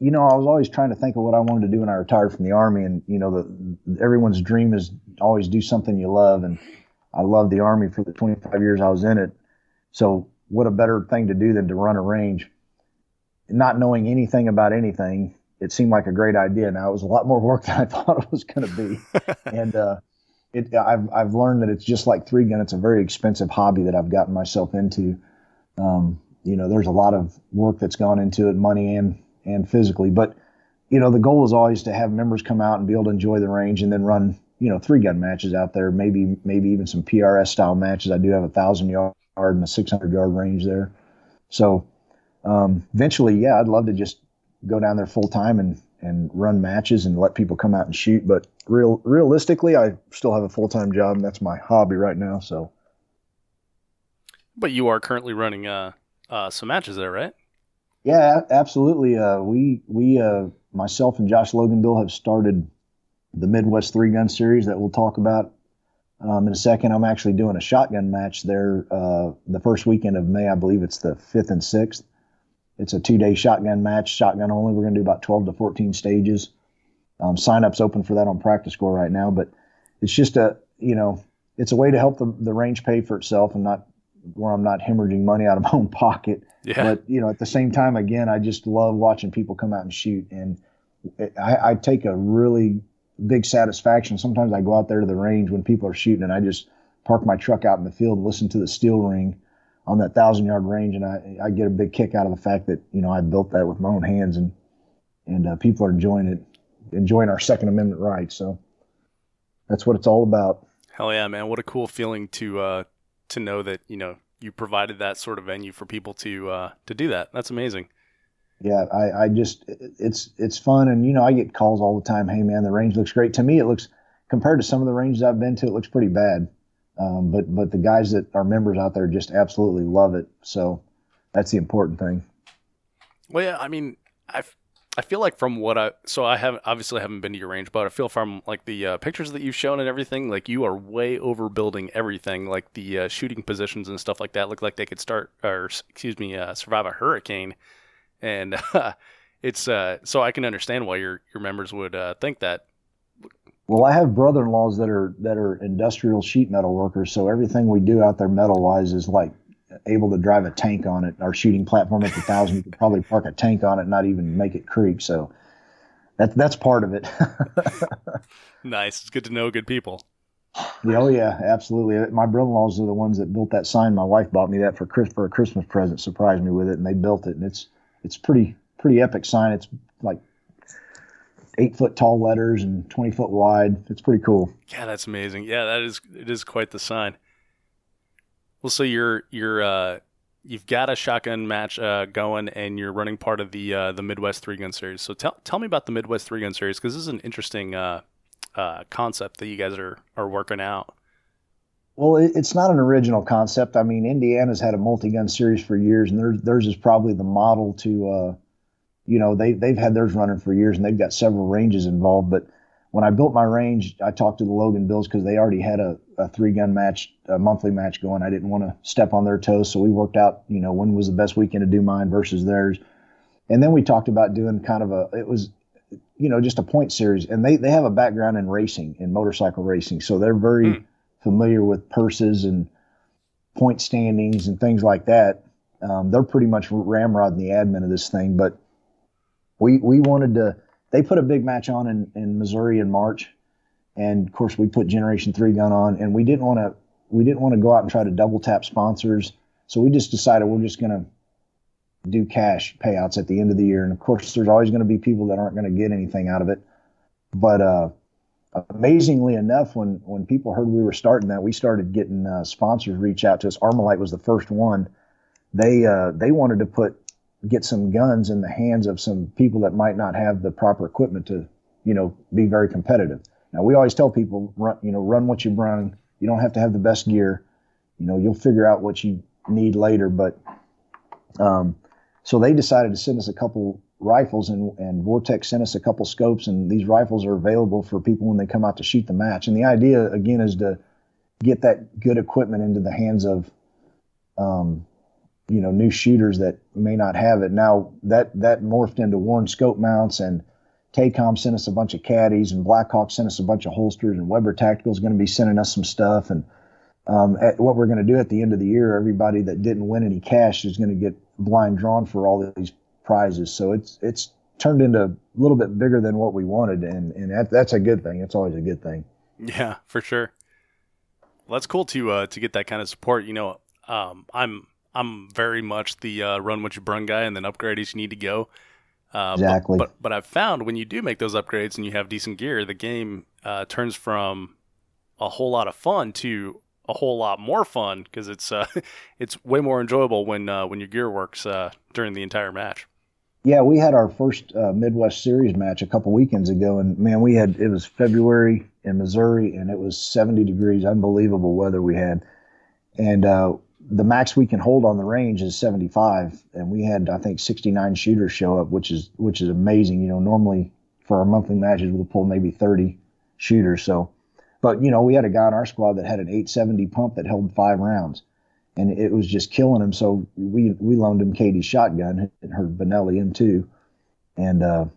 was always trying to think of what I wanted to do when I retired from the Army, and everyone's dream is always do something you love, and I loved the Army for the 25 years I was in it. So, what a better thing to do than to run a range? Not knowing anything about anything, it seemed like a great idea. Now, it was a lot more work than I thought it was going to be. And I've learned that it's just like 3-gun. It's a very expensive hobby that I've gotten myself into. There's a lot of work that's gone into it, money and physically. But, the goal is always to have members come out and be able to enjoy the range and then run, 3-gun matches out there, maybe even some PRS style matches. I do have a 1,000-yard and a 600-yard range there. So eventually, yeah, I'd love to just go down there full time and run matches and let people come out and shoot. But realistically, I still have a full-time job, and that's my hobby right now. So. But you are currently running some matches there, right? Yeah, absolutely. We myself and Josh Loganville have started the Midwest 3-gun series that we'll talk about in a second. I'm actually doing a shotgun match there the first weekend of May. I believe it's the 5th and 6th. It's a 2-day shotgun match, shotgun only. We're going to do about 12 to 14 stages. Sign-ups open for that on Practice Score right now, but it's just it's a way to help the range pay for itself, and not where I'm not hemorrhaging money out of my own pocket. Yeah. But, at the same time, again, I just love watching people come out and shoot. And I take a really big satisfaction. Sometimes I go out there to the range when people are shooting, and I just park my truck out in the field and listen to the steel ring on that 1,000-yard range. And I get a big kick out of the fact that, I built that with my own hands, and people are enjoying it, enjoying our Second Amendment rights. So that's what it's all about. Hell yeah, man. What a cool feeling to know that, you provided that sort of venue for people to do that. That's amazing. Yeah, I just, it's fun. And, I get calls all the time. Hey man, the range looks great. To me, it looks compared to some of the ranges I've been to, it looks pretty bad. But the guys that are members out there just absolutely love it. So that's the important thing. Well, yeah, I mean, I feel like from what I haven't been to your range, but I feel from like the pictures that you've shown and everything, like you are way overbuilding everything. Like the shooting positions and stuff like that look like they could survive a hurricane, and it's so I can understand why your members would think that. Well, I have brother-in-laws that are industrial sheet metal workers, so everything we do out there metal-wise is like able to drive a tank on it. Our shooting platform at the 1,000, you could probably park a tank on it and not even make it creak. So that's part of it. Nice. It's good to know good people. Yeah, oh yeah, absolutely. My brother-in-laws are the ones that built that sign. My wife bought me that for a Christmas present, surprised me with it, and they built it. And it's pretty epic sign. It's like 8-foot tall letters and 20-foot wide. It's pretty cool. Yeah, that's amazing. Yeah, it is quite the sign. Well, so you've got a shotgun match going, and you're running part of the Midwest 3-Gun Series. So tell me about the Midwest 3-Gun Series, because this is an interesting concept that you guys are working out. Well, it's not an original concept. I mean, Indiana's had a multi-gun series for years, and theirs is probably the model to. They've had theirs running for years, and they've got several ranges involved. But when I built my range, I talked to the Logan Bills because they already had a 3-gun match, a monthly match going. I didn't want to step on their toes, so we worked out, when was the best weekend to do mine versus theirs. And then we talked about doing kind of just a point series. And they have a background in racing, in motorcycle racing, so they're very familiar with purses and point standings and things like that. They're pretty much ramrodding the admin of this thing, but we wanted to. They put a big match on in Missouri in March, and of course we put Generation 3-Gun on, and we didn't want to go out and try to double tap sponsors, so we just decided we're just going to do cash payouts at the end of the year. And of course there's always going to be people that aren't going to get anything out of it, but amazingly enough, when people heard we were starting that, we started getting sponsors reach out to us. Armalite was the first one. They wanted to get some guns in the hands of some people that might not have the proper equipment to, be very competitive. Now, we always tell people, run what you brung. You don't have to have the best gear. You'll figure out what you need later. But so they decided to send us a couple rifles, and Vortex sent us a couple scopes, and these rifles are available for people when they come out to shoot the match. And the idea, again, is to get that good equipment into the hands of new shooters that may not have it. Now that morphed into Warren scope mounts, and Tacom sent us a bunch of caddies, and Blackhawk sent us a bunch of holsters, and Weber Tactical is going to be sending us some stuff. And what we're going to do at the end of the year, everybody that didn't win any cash is going to get blind drawn for all of these prizes. So it's turned into a little bit bigger than what we wanted, and that's a good thing. It's always a good thing. Yeah, for sure. Well, that's cool to get that kind of support. I'm very much the run what you brung guy, and then upgrade as you need to go. Exactly. But I've found when you do make those upgrades and you have decent gear, the game turns from a whole lot of fun to a whole lot more fun, because it's way more enjoyable when your gear works during the entire match. Yeah, we had our first Midwest Series match a couple weekends ago, and man, it was February in Missouri, and it was 70 degrees, unbelievable weather we had, and the max we can hold on the range is 75, and we had, I think, 69 shooters show up, which is amazing. Normally for our monthly matches we'll pull maybe 30 shooters. So, but we had a guy on our squad that had an 870 pump that held 5 rounds, and it was just killing him. So we loaned him Katie's shotgun, her Benelli M2, and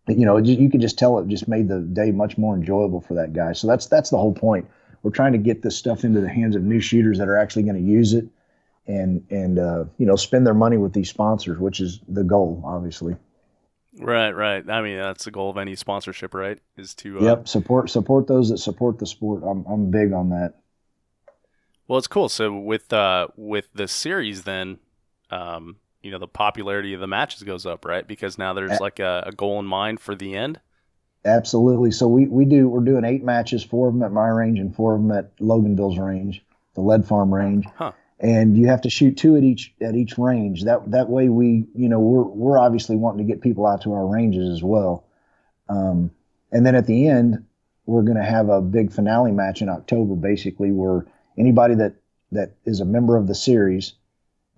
you could just tell it just made the day much more enjoyable for that guy. So that's the whole point. We're trying to get this stuff into the hands of new shooters that are actually going to use it, and spend their money with these sponsors, which is the goal, obviously. Right. I mean, that's the goal of any sponsorship, right? Is to support those that support the sport. I'm big on that. Well, it's cool. So with the series, then, the popularity of the matches goes up, right? Because now there's like a goal in mind for the end. Absolutely. So we're doing 8 matches, 4 of them at my range and 4 of them at Logan Bill's range, the Lead Farm range. Huh. And you have to shoot 2 at each range. That way we're obviously wanting to get people out to our ranges as well. And then at the end, we're going to have a big finale match in October, basically, where anybody that is a member of the series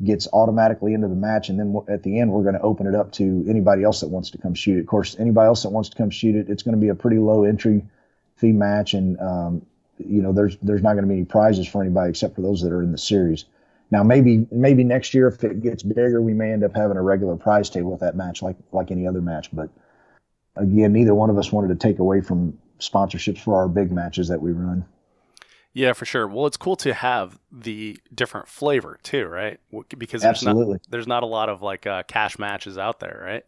gets automatically into the match, and then at the end we're going to open it up to anybody else that wants to come shoot it. Of course, anybody else that wants to come shoot it, it's going to be a pretty low entry fee match, and there's not going to be any prizes for anybody except for those that are in the series. Now, maybe next year, if it gets bigger, we may end up having a regular prize table with that match, like any other match. But again, neither one of us wanted to take away from sponsorships for our big matches that we run. Yeah, for sure. Well, it's cool to have the different flavor too, right? Because there's not a lot of like cash matches out there, right?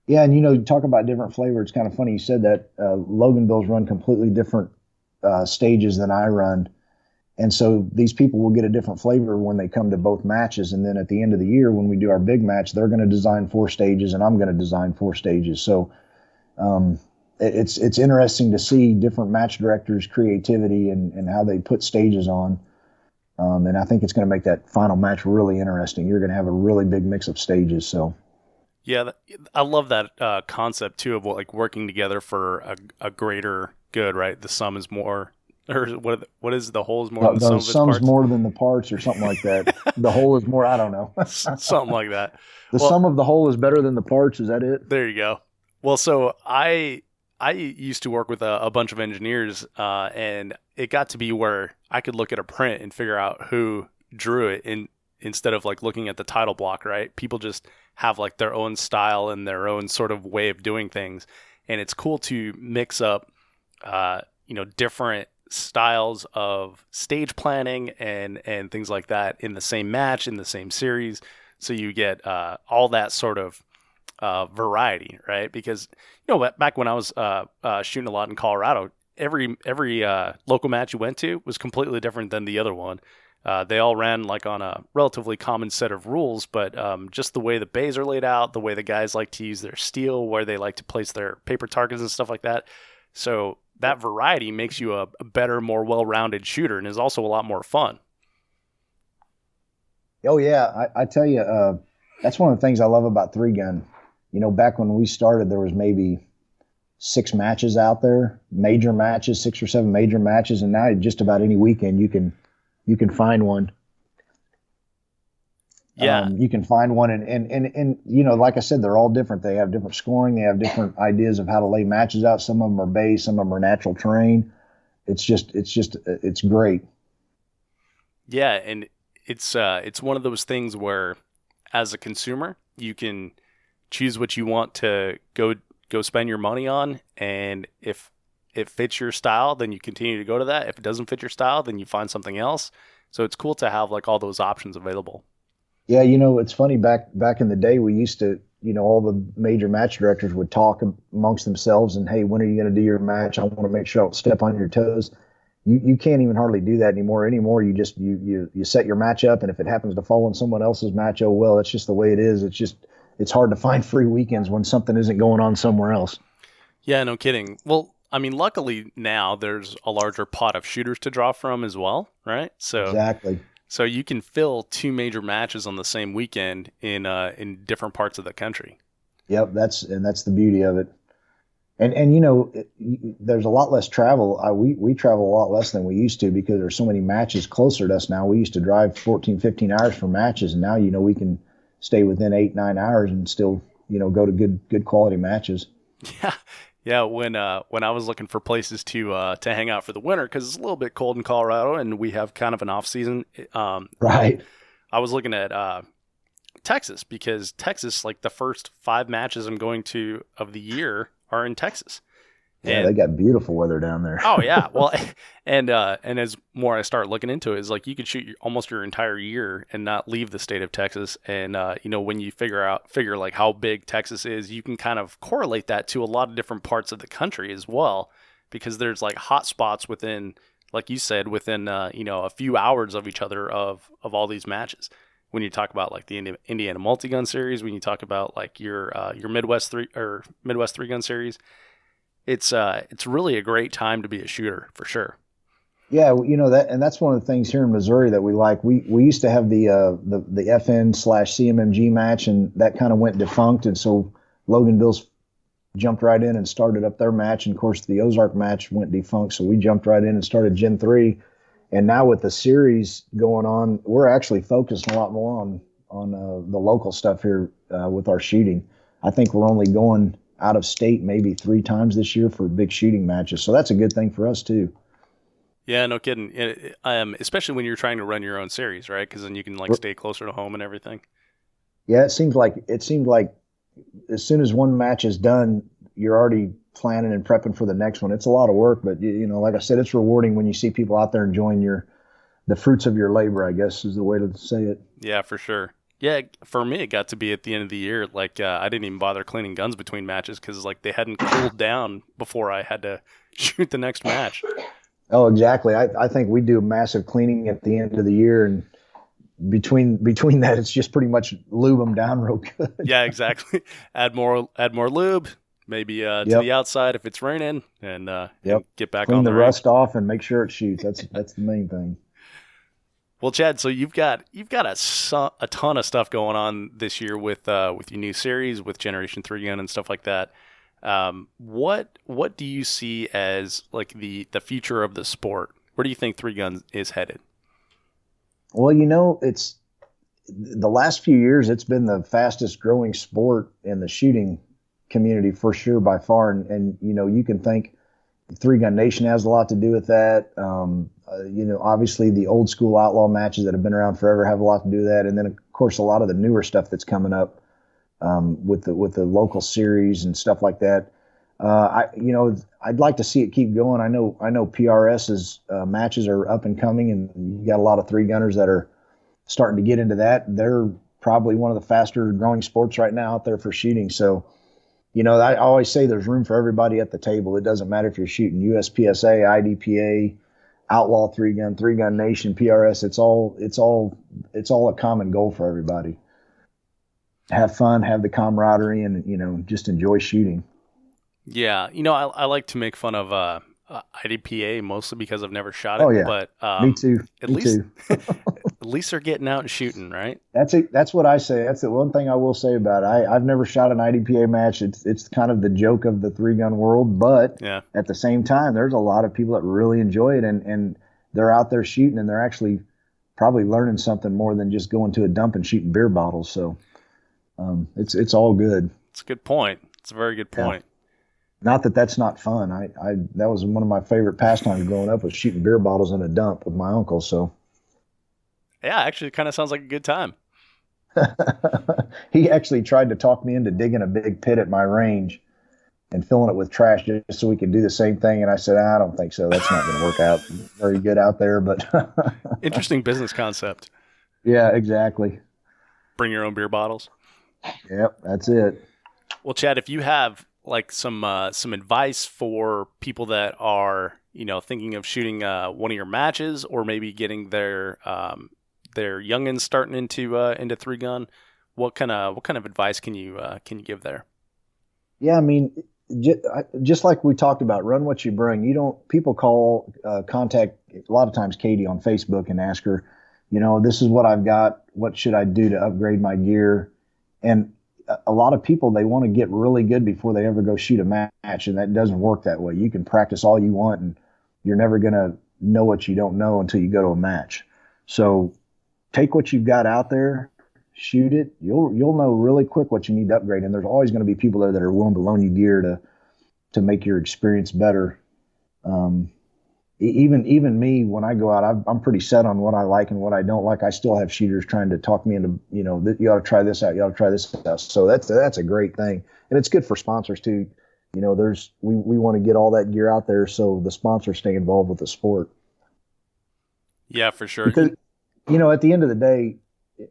Yeah, and you talk about different flavor. It's kind of funny you said that. Loganville's run completely different stages than I run, and so these people will get a different flavor when they come to both matches. And then at the end of the year, when we do our big match, they're going to design 4 stages, and I'm going to design 4 stages. So it's interesting to see different match directors' creativity and how they put stages on. And I think it's going to make that final match really interesting. You're going to have a really big mix of stages. So, yeah, I love that concept too of like working together for a greater good, right? The sum is more, or what is the whole is more than the sum of its parts? The sum's more than the parts, or something like that. The whole is more. I don't know. Something like that. The sum of the whole is better than the parts. Is that it? There you go. Well, so I used to work with a bunch of engineers, and it got to be where I could look at a print and figure out who drew it instead of like looking at the title block, right? People just have like their own style and their own sort of way of doing things. And it's cool to mix up, different styles of stage planning and things like that in the same match, in the same series. So you get all that sort of variety, right? Because back when I was shooting a lot in Colorado, every local match you went to was completely different than the other one. They all ran like on a relatively common set of rules, but just the way the bays are laid out, the way the guys like to use their steel, where they like to place their paper targets and stuff like that. So that variety makes you a better, more well-rounded shooter, and is also a lot more fun. Oh yeah, I tell you, that's one of the things I love about 3-gun. Back when we started, there was maybe 6 matches out there, major matches, 6 or 7 major matches, and now just about any weekend you can find one. Yeah, you can find one, and like I said, they're all different. They have different scoring. They have different ideas of how to lay matches out. Some of them are bays, some of them are natural terrain. It's great. Yeah, and it's one of those things where, as a consumer, you can choose what you want to go spend your money on, and if it fits your style, then you continue to go to that. If it doesn't fit your style, then you find something else. So it's cool to have like all those options available. Yeah, it's funny, back in the day, we used to, all the major match directors would talk amongst themselves and, hey, when are you going to do your match? I want to make sure I don't step on your toes. You can't even hardly do that anymore. You just you set your match up, and if it happens to fall in someone else's match, oh well, that's just the way it is. It's hard to find free weekends when something isn't going on somewhere else. Yeah, no kidding. Well, I mean, luckily now there's a larger pot of shooters to draw from as well, right? So exactly. So you can fill 2 major matches on the same weekend in different parts of the country. Yep, that's the beauty of it. And there's a lot less travel. We travel a lot less than we used to because there's so many matches closer to us now. We used to drive 14, 15 hours for matches, and now we can stay within 8, 9 hours and still go to good quality matches. Yeah. When I was looking for places to hang out for the winter, because it's a little bit cold in Colorado and we have kind of an off season. Right. I was looking at Texas, because Texas, like the first 5 matches I'm going to of the year are in Texas. Yeah, they got beautiful weather down there. Oh yeah, well, and as more I start looking into it, is like you could shoot almost your entire year and not leave the state of Texas. And when you figure like how big Texas is, you can kind of correlate that to a lot of different parts of the country as well, because there's like hot spots within, like you said, within a few hours of each other of all these matches. When you talk about like the Indiana Multi-Gun Series, when you talk about like your Midwest 3-Gun Series. It's really a great time to be a shooter for sure. Yeah, that, and that's one of the things here in Missouri that we like. We used to have the FN/CMMG match, and that kind of went defunct, and so Loganville's jumped right in and started up their match. And of course, the Ozark match went defunct, so we jumped right in and started Gen 3. And now with the series going on, we're actually focusing a lot more on the local stuff here with our shooting. I think we're only going out of state maybe 3 times this year for big shooting matches, so that's a good thing for us too. Yeah, no kidding. Especially when you're trying to run your own series, right? Because then you can stay closer to home and everything. Yeah, it seemed like as soon as one match is done, you're already planning and prepping for the next one. It's a lot of work, but like I said, it's rewarding when you see people out there enjoying the fruits of your labor, I guess is the way to say it. Yeah, for sure. Yeah, for me, it got to be at the end of the year. Like, I didn't even bother cleaning guns between matches because they hadn't cooled down before I had to shoot the next match. Oh, exactly. I think we do massive cleaning at the end of the year, and between that, it's just pretty much lube them down real good. Yeah, exactly. Add more lube, maybe to the outside if it's raining, and get back Clean on the range. rust off and make sure it shoots. That's the main thing. Well, Chad, so you've got a ton of stuff going on this year with your new series, with Generation 3 Gun and stuff like that. What do you see as like the future of the sport? Where do you think 3 Gun is headed? Well, it's the last few years, it's been the fastest growing sport in the shooting community for sure by far. And you can think 3 Gun Nation has a lot to do with that. Obviously the old school outlaw matches that have been around forever have a lot to do with that. And then of course, a lot of the newer stuff that's coming up with the local series and stuff like that. I'd like to see it keep going. I know PRS's matches are up and coming, and you got a lot of 3 gunners that are starting to get into that. They're probably one of the faster growing sports right now out there for shooting. So, I always say there's room for everybody at the table. It doesn't matter if you're shooting USPSA, IDPA, Outlaw 3 Gun Nation, PRS. It's all a common goal for everybody. Have fun, have the camaraderie, and just enjoy shooting. Yeah, I like to make fun of IDPA mostly because I've never shot it. Oh yeah, but me too. At least they're getting out and shooting, right? That's what I say. That's the one thing I will say about it. I've never shot an IDPA match. It's kind of the joke of the 3 gun world, but at the same time, there's a lot of people that really enjoy it, and they're out there shooting, and they're actually probably learning something more than just going to a dump and shooting beer bottles. So it's all good. It's a good point. It's a very good point. Yeah. Not that that's not fun. That was one of my favorite pastimes growing up, was shooting beer bottles in a dump with my uncle. So, yeah, actually, it kind of sounds like a good time. He actually tried to talk me into digging a big pit at my range and filling it with trash just so we could do the same thing. And I said, I don't think so. That's not going to work out very good out there. But interesting business concept. Yeah, exactly. Bring your own beer bottles. Yep, that's it. Well, Chad, if you have like some advice for people that are thinking of shooting one of your matches, or maybe getting their youngins starting into 3 gun, what kind of advice can you give there? Yeah, I mean, just like we talked about, run what you bring. People contact a lot of times Katie on Facebook and ask her, this is what I've got. What should I do to upgrade my gear? And a lot of people, they want to get really good before they ever go shoot a match, and that doesn't work that way. You can practice all you want, and you're never going to know what you don't know until you go to a match. So take what you've got out there, shoot it. You'll know really quick what you need to upgrade, and there's always going to be people there that are willing to loan you gear to make your experience better. Even me, when I go out, I'm pretty set on what I like and what I don't like. I still have shooters trying to talk me into, you ought to try this out. You ought to try this out. So that's a great thing. And it's good for sponsors too. We want to get all that gear out there so the sponsors stay involved with the sport. Yeah, for sure. Because, at the end of the day,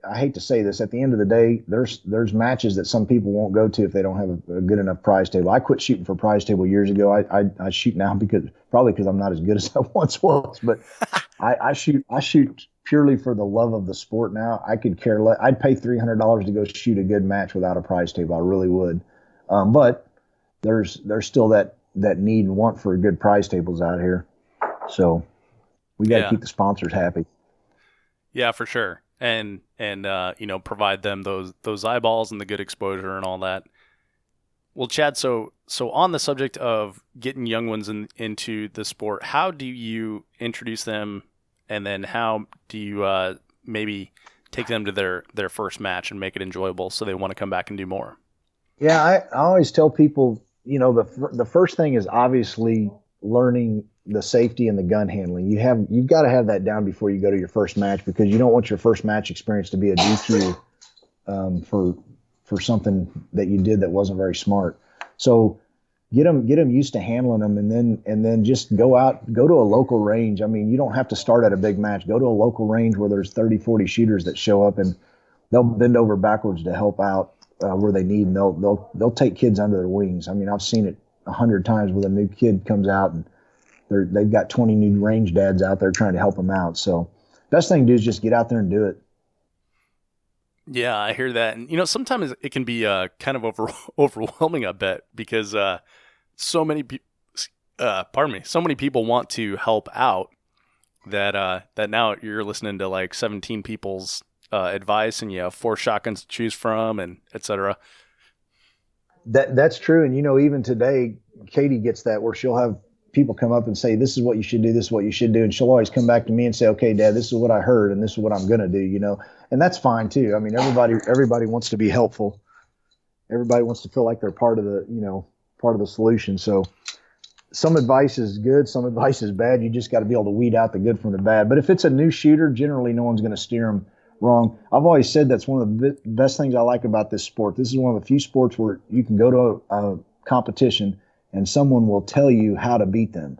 I hate to say this, at the end of the day, there's matches that some people won't go to if they don't have a good enough prize table. I quit shooting for prize table years ago. I shoot now because I'm not as good as I once was, but I shoot purely for the love of the sport now. I could care less. I'd pay $300 to go shoot a good match without a prize table. I really would. But there's still that need and want for good prize tables out here. So we got to keep the sponsors happy. Yeah, for sure. And provide them those eyeballs and the good exposure and all that. Well, Chad, so on the subject of getting young ones into the sport, how do you introduce them, and then how do you maybe take them to their first match and make it enjoyable so they want to come back and do more? Yeah, I always tell people, the first thing is obviously learning the safety and the gun handling. You've got to have that down before you go to your first match, because you don't want your first match experience to be a DQ for something that you did that wasn't very smart. So get them used to handling them, and then just go to a local range. I mean, you don't have to start at a big match. Go to a local range where there's 30, 40 shooters that show up, and they'll bend over backwards to help out where they need, and they'll take kids under their wings. I mean, I've seen it 100 times where a new kid comes out and they've got 20 new range dads out there trying to help them out. So best thing to do is just get out there and do it. Yeah, I hear that. And, sometimes it can be kind of overwhelming, I bet, because so many people want to help out that now you're listening to like 17 people's advice, and you have 4 shotguns to choose from, and et cetera. That's true. And, even today, Katie gets that, where she'll have people come up and say, this is what you should do, this is what you should do. And she'll always come back to me and say, okay, Dad, this is what I heard, and this is what I'm going to do, and that's fine too. I mean, everybody wants to be helpful. Everybody wants to feel like they're part of the solution. So some advice is good, some advice is bad. You just got to be able to weed out the good from the bad. But if it's a new shooter, generally no one's going to steer them wrong. I've always said that's one of the best things I like about this sport. This is one of the few sports where you can go to a competition and someone will tell you how to beat them.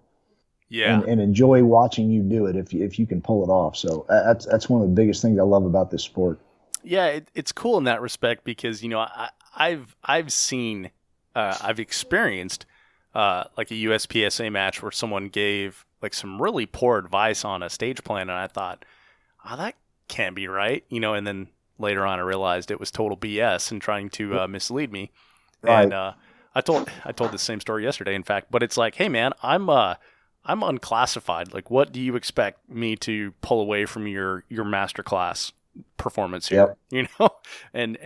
Yeah. And enjoy watching you do it if you can pull it off. So that's one of the biggest things I love about this sport. Yeah, it's cool in that respect because, I've seen, I've experienced like a USPSA match where someone gave like some really poor advice on a stage plan, and I thought, that can't be right, and then later on I realized it was total BS and trying to mislead me. Right. And I told the same story yesterday, in fact, but it's like, hey man, I'm unclassified. Like, what do you expect me to pull away from your masterclass performance here? Yep. And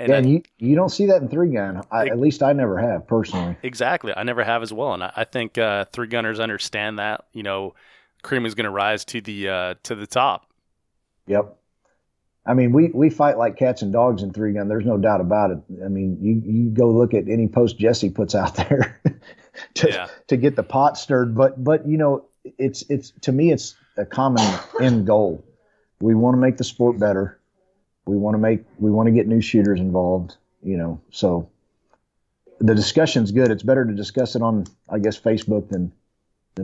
you don't see that in 3-gun. At least I never have personally. Exactly. I never have as well. And I think 3-gunners understand that, cream is going to rise to the top. Yep. I mean, we fight like cats and dogs in 3-gun. There's no doubt about it. I mean, you go look at any post Jesse puts out there to get the pot stirred. But it's to me, it's a common end goal. We want to make the sport better. We want to get new shooters involved, so the discussion's good. It's better to discuss it on, I guess, Facebook than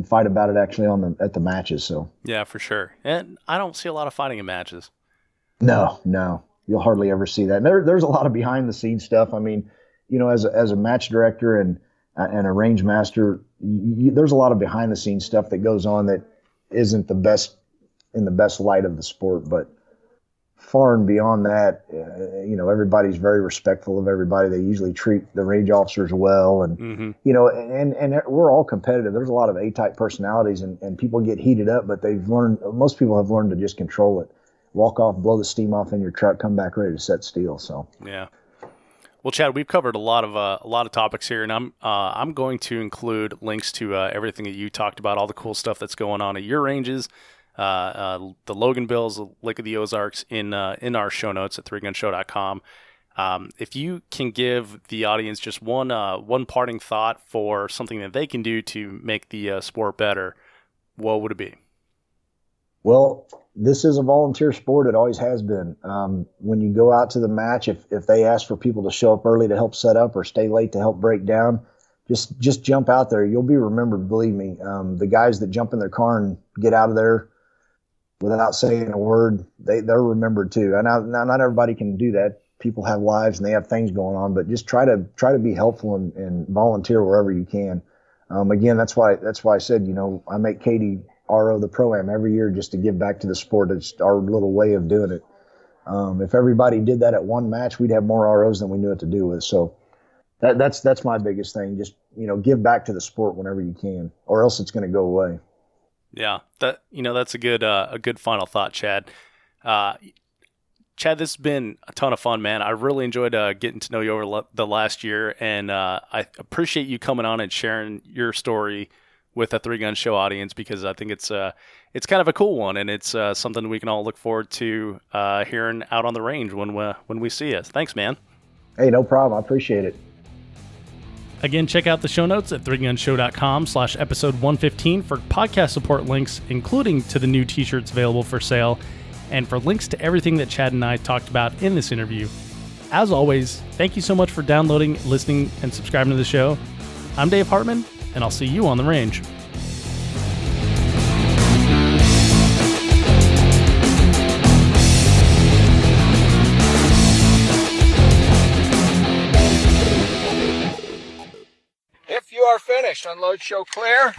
fight about it actually at the matches. So yeah, for sure. And I don't see a lot of fighting in matches. No, you'll hardly ever see that. And there's a lot of behind the scenes stuff. I mean, as a match director and a range master, there's a lot of behind the scenes stuff that goes on that isn't the best in the best light of the sport. But far and beyond that, everybody's very respectful of everybody. They usually treat the range officers well, and and we're all competitive. There's a lot of A-type personalities, and people get heated up, but most people have learned to just control it. Walk off, blow the steam off in your truck, come back ready to set steel. So yeah. Well, Chad, we've covered a lot of topics here, and I'm going to include links to everything that you talked about, all the cool stuff that's going on at your ranges, the Logan Bills, the Lake of the Ozarks in our show notes at 3gunshow.com. If you can give the audience just one parting thought for something that they can do to make the sport better, what would it be? Well, this is a volunteer sport. It always has been. When you go out to the match, if they ask for people to show up early to help set up or stay late to help break down, just jump out there. You'll be remembered, believe me. The guys that jump in their car and get out of there without saying a word, they're remembered too. And now not everybody can do that. People have lives and they have things going on, but just try to be helpful and volunteer wherever you can. Again, that's why I said, I make Katie RO the Pro-Am every year just to give back to the sport. It's our little way of doing it. If everybody did that at one match, we'd have more ROs than we knew what to do with. So that's my biggest thing. Just, give back to the sport whenever you can, or else it's going to go away. Yeah, that's a good final thought, Chad. Chad, this has been a ton of fun, man. I really enjoyed getting to know you over the last year, and I appreciate you coming on and sharing your story with the Three Gun Show audience, because I think it's kind of a cool one, and it's something we can all look forward to hearing out on the range when we see it. Thanks, man. Hey, no problem. I appreciate it. Again, check out the show notes at threegunshow.com/episode 115 for podcast support links, including to the new t-shirts available for sale, and for links to everything that Chad and I talked about in this interview. As always, thank you so much for downloading, listening, and subscribing to the show. I'm Dave Hartman, and I'll see you on the range. If you are finished, unload, show clear.